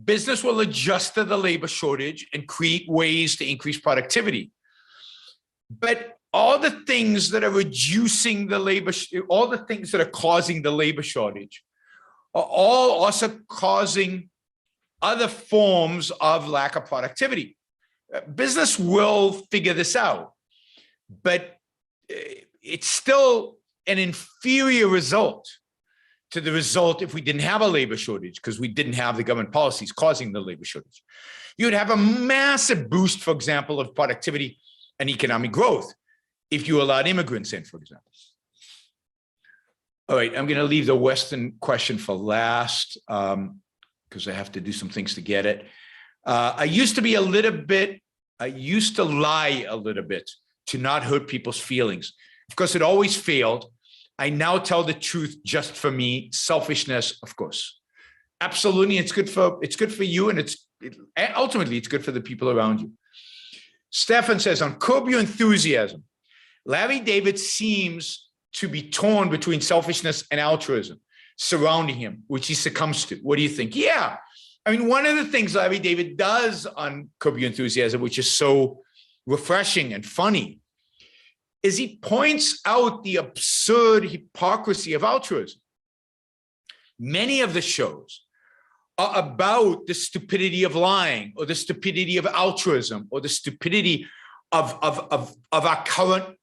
Business will adjust to the labor shortage and create ways to increase productivity. But all the things that are reducing the labor, all the things that are causing the labor shortage are all also causing other forms of lack of productivity. Business will figure this out, but it's still an inferior result to the result if we didn't have a labor shortage, because we didn't have the government policies causing the labor shortage. You would have a massive boost, for example, of productivity and economic growth if you allowed immigrants in, for example. All right, I'm going to leave the Western question for last because I have to do some things to get it. I used to lie a little bit to not hurt people's feelings. Of course, it always failed. I now tell the truth just for me. Selfishness, of course. Absolutely, it's good for you, and ultimately it's good for the people around you. Stefan says, on Curb Your Enthusiasm, Larry David seems to be torn between selfishness and altruism surrounding him, which he succumbs to. What do you think? Yeah. One of the things Larry David does on Curb Your Enthusiasm, which is so refreshing and funny, is he points out the absurd hypocrisy of altruism. Many of the shows are about the stupidity of lying, or the stupidity of altruism, or the stupidity of our current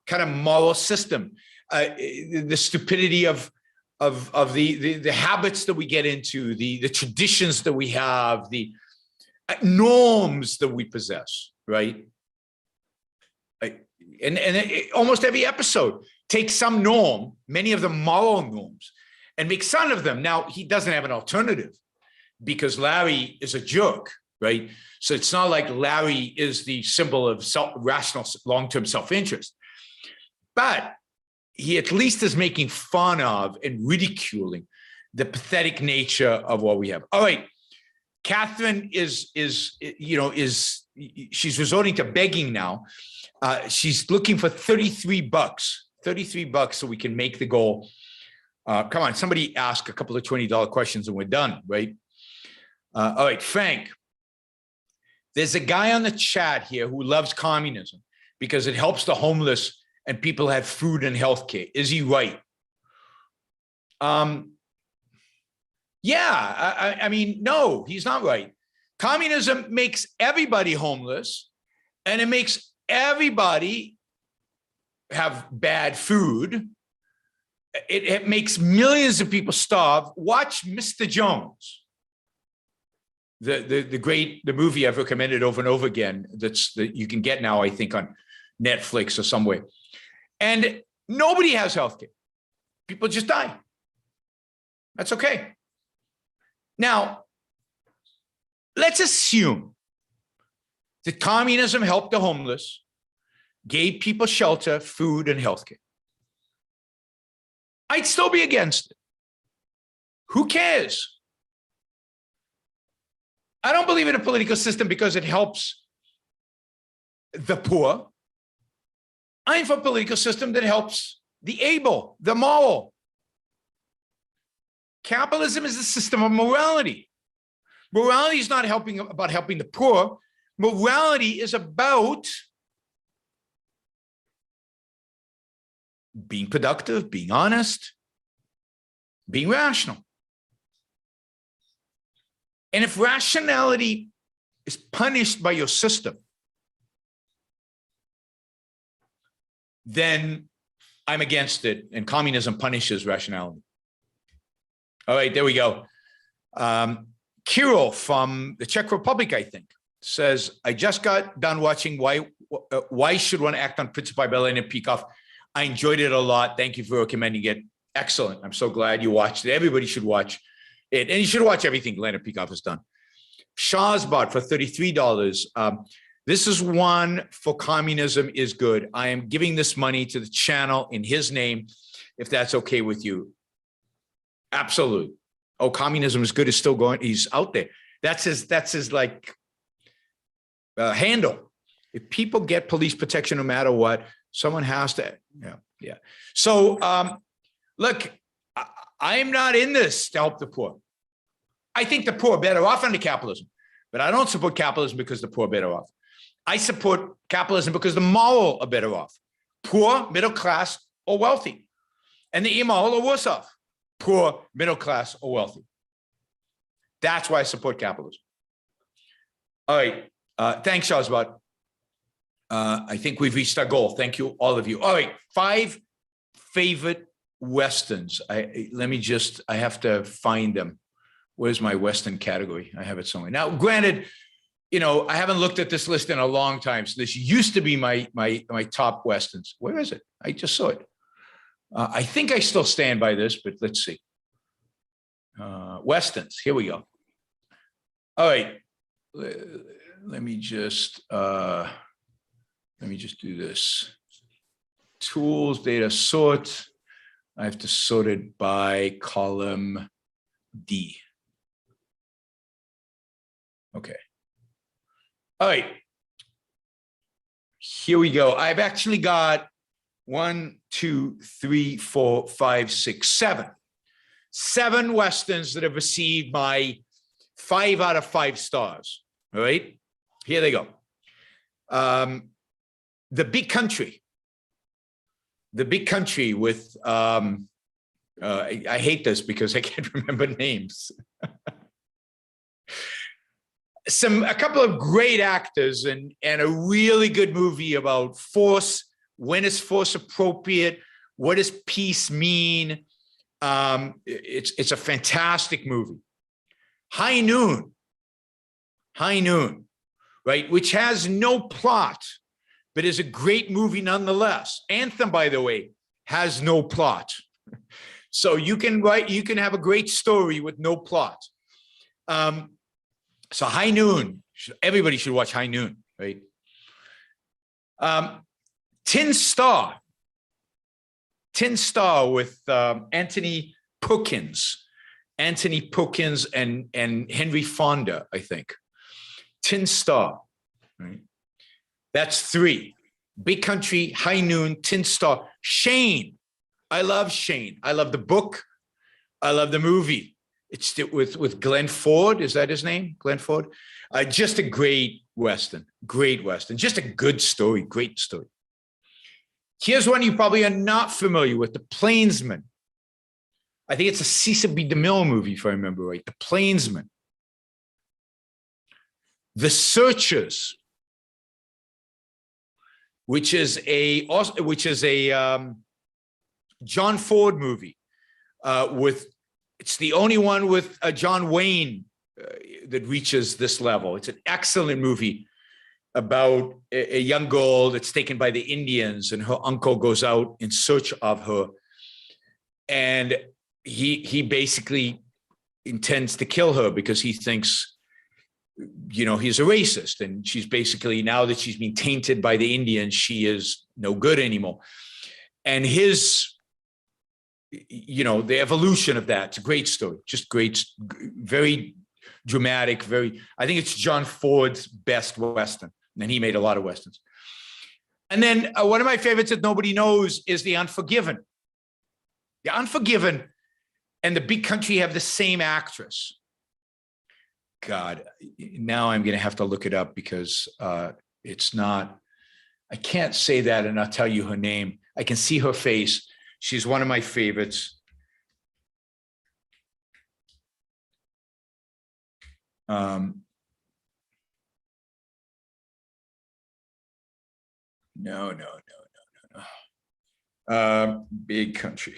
kind of moral system, the stupidity of the habits that we get into, the traditions that we have, the norms that we possess, right? And almost every episode takes some norm, many of them moral norms, and makes fun of them. Now, he doesn't have an alternative because Larry is a jerk, right? So it's not like Larry is the symbol of rational long-term self-interest. But he at least is making fun of and ridiculing the pathetic nature of what we have. All right, Catherine is she's resorting to begging now. She's looking for $33 so we can make the goal. Come on, somebody ask a couple of $20 questions and we're done, right? All right, Frank. There's a guy on the chat here who loves communism because it helps the homeless and people have food and healthcare. Is he right? No, he's not right. Communism makes everybody homeless, and it makes everybody have bad food. It makes millions of people starve. Watch Mr. Jones, the movie I've recommended over and over again. That you can get now, I think, on Netflix or somewhere. And nobody has healthcare. People just die. That's okay. Now, let's assume that communism helped the homeless, gave people shelter, food, and healthcare. I'd still be against it. Who cares? I don't believe in a political system because it helps the poor. I'm for a political system that helps the able, the moral. Capitalism is a system of morality. Morality is not about helping the poor. Morality is about being productive, being honest, being rational. And if rationality is punished by your system, then I'm against it, and communism punishes rationality. All right, there we go. Kirill from the Czech Republic, I think, says, I just got done watching Why Should One Act on Principle by Elena Peikoff. I enjoyed it a lot. Thank you for recommending it. Excellent. I'm so glad you watched it. Everybody should watch it. And you should watch everything Elena Peikoff has done. Shazbot for $33. This is one for communism is good. I am giving this money to the channel in his name, if that's okay with you. Absolutely. Oh, communism is good. Is still going. He's out there. That's his like handle. If people get police protection, no matter what, someone has to. Yeah. So look, I am not in this to help the poor. I think the poor are better off under capitalism, but I don't support capitalism because the poor are better off. I support capitalism because the moral are better off. Poor, middle class, or wealthy. And the immoral are worse off. Poor, middle class, or wealthy. That's why I support capitalism. All right. Thanks, Shazbot. I think we've reached our goal. Thank you, all of you. All right. 5 favorite Westerns. I have to find them. Where's my Western category? I have it somewhere. Now, granted, I haven't looked at this list in a long time. So this used to be my top Westerns. Where is it? I just saw it. I think I still stand by this, but let's see. Westerns. Here we go. All right. Let me just do this. Tools, data, sort. I have to sort it by column D. Okay. All right. Here we go. I've actually got 1, 2, 3, 4, 5, 6, 7. 7 Westerns that have received my 5 out of 5 stars. All right. Here they go. The Big Country. The Big Country with, I hate this because I can't remember names. A couple of great actors and a really good movie about force. When is force appropriate? What does peace mean? It's a fantastic movie. High Noon, right? Which has no plot, but is a great movie nonetheless. Anthem, by the way, has no plot. So you can have a great story with no plot. So High Noon, everybody should watch High Noon, right? Tin Star with Anthony Perkins and Henry Fonda, I think. Tin Star, right? That's 3. Big Country, High Noon, Tin Star. Shane, I love Shane. I love the book. I love the movie. It's with Glenn Ford. Is that his name? Glenn Ford. Just a great Western. Just a good story. Great story. Here's one you probably are not familiar with, The Plainsman. I think it's a Cecil B. DeMille movie, if I remember right. The Plainsman. The Searchers, which is a John Ford movie it's the only one with John Wayne that reaches this level. It's an excellent movie about a young girl that's taken by the Indians, and her uncle goes out in search of her. And he basically intends to kill her because he thinks, he's a racist. And she's basically, now that she's been tainted by the Indians, she is no good anymore. And the evolution of that. It's a great story, just great, very dramatic, I think it's John Ford's best Western, and he made a lot of Westerns. And then one of my favorites that nobody knows is The Unforgiven. The Unforgiven and The Big Country have the same actress. God, now I'm going to have to look it up because it's not, I can't say that and I'll tell you her name. I can see her face. She's one of my favorites. No. Big Country.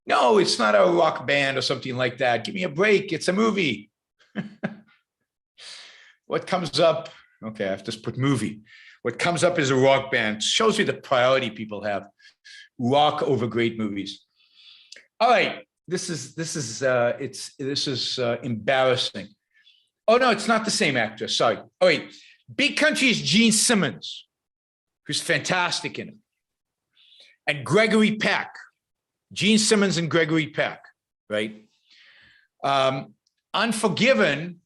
No, it's not a rock band or something like that. Give me a break. It's a movie. What comes up? Okay, I have to put movie. What comes up is a rock band. Shows you the priority people have. Rock over great movies. All right, this is embarrassing. Oh no, it's not the same actress. Sorry. Oh wait, Big Country is Gene Simmons, who's fantastic in it, and Gregory Peck. Gene Simmons and Gregory Peck, right? Unforgiven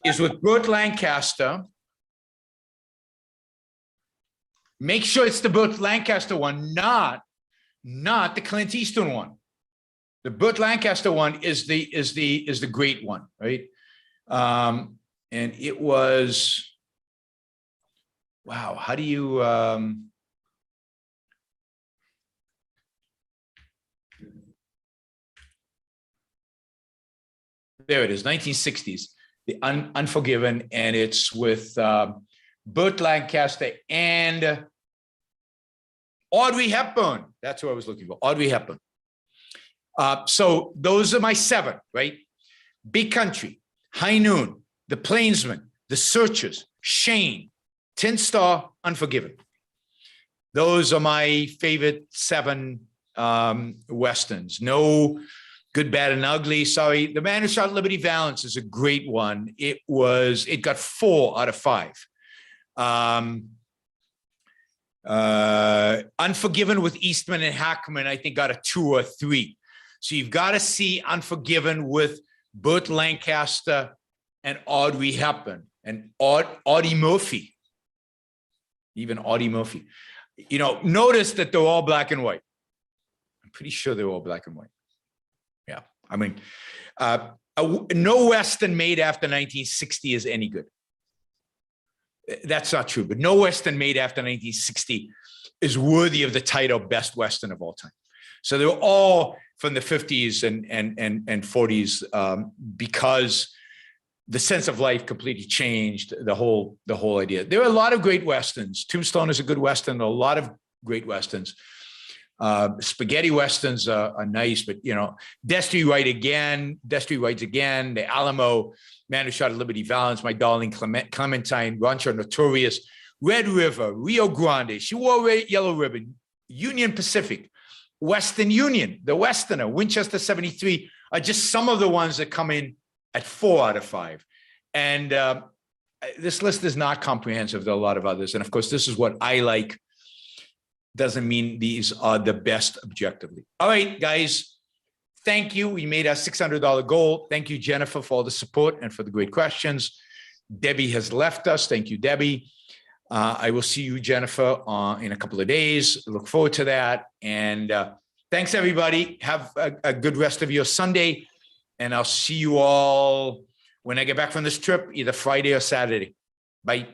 is with Burt Lancaster. Make sure it's the Burt Lancaster one, not the Clint Eastwood one. The Burt Lancaster one is the great one, right? And it was, wow, how do you there it is, 1960s, The Unforgiven, and it's with Burt Lancaster and Audrey Hepburn. That's who I was looking for, Audrey Hepburn. So those are my 7, right? Big Country, High Noon, The Plainsman, The Searchers, Shane, Tin Star, Unforgiven. Those are my favorite 7 Westerns. No Good, Bad, and Ugly. Sorry. The Man Who Shot Liberty Valance is a great one. It got 4 out of 5. Unforgiven with Eastman and Hackman, I think got a 2 or 3. So you've got to see Unforgiven with Burt Lancaster and Audrey Hepburn and Audie Murphy. Even Audie Murphy. You know, notice that they're all black and white. I'm pretty sure they're all black and white. Yeah, I mean, no Western made after 1960 is any good. That's not true, but no Western made after 1960 is worthy of the title Best Western of all time. So they're all from the 50s and 40s because the sense of life completely changed the whole idea. There are a lot of great Westerns. Tombstone is a good Western, a lot of great Westerns. Spaghetti Westerns are nice, but you know, Destiny Rides Again, The Alamo, Man Who Shot at Liberty Valance, My Darling Clementine, Rancho Notorious, Red River, Rio Grande, She Wore a Yellow Ribbon, Union Pacific, Western Union, The Westerner, Winchester 73 are just some of the ones that come in at 4 out of 5. And this list is not comprehensive. There are a lot of others. And of course, this is what I like. Doesn't mean these are the best objectively. All right, guys, thank you. We made our $600 goal. Thank you, Jennifer, for all the support and for the great questions. Debbie has left us. Thank you, Debbie. I will see you, Jennifer, in a couple of days. Look forward to that. And thanks, everybody. Have a good rest of your Sunday. And I'll see you all when I get back from this trip, either Friday or Saturday. Bye.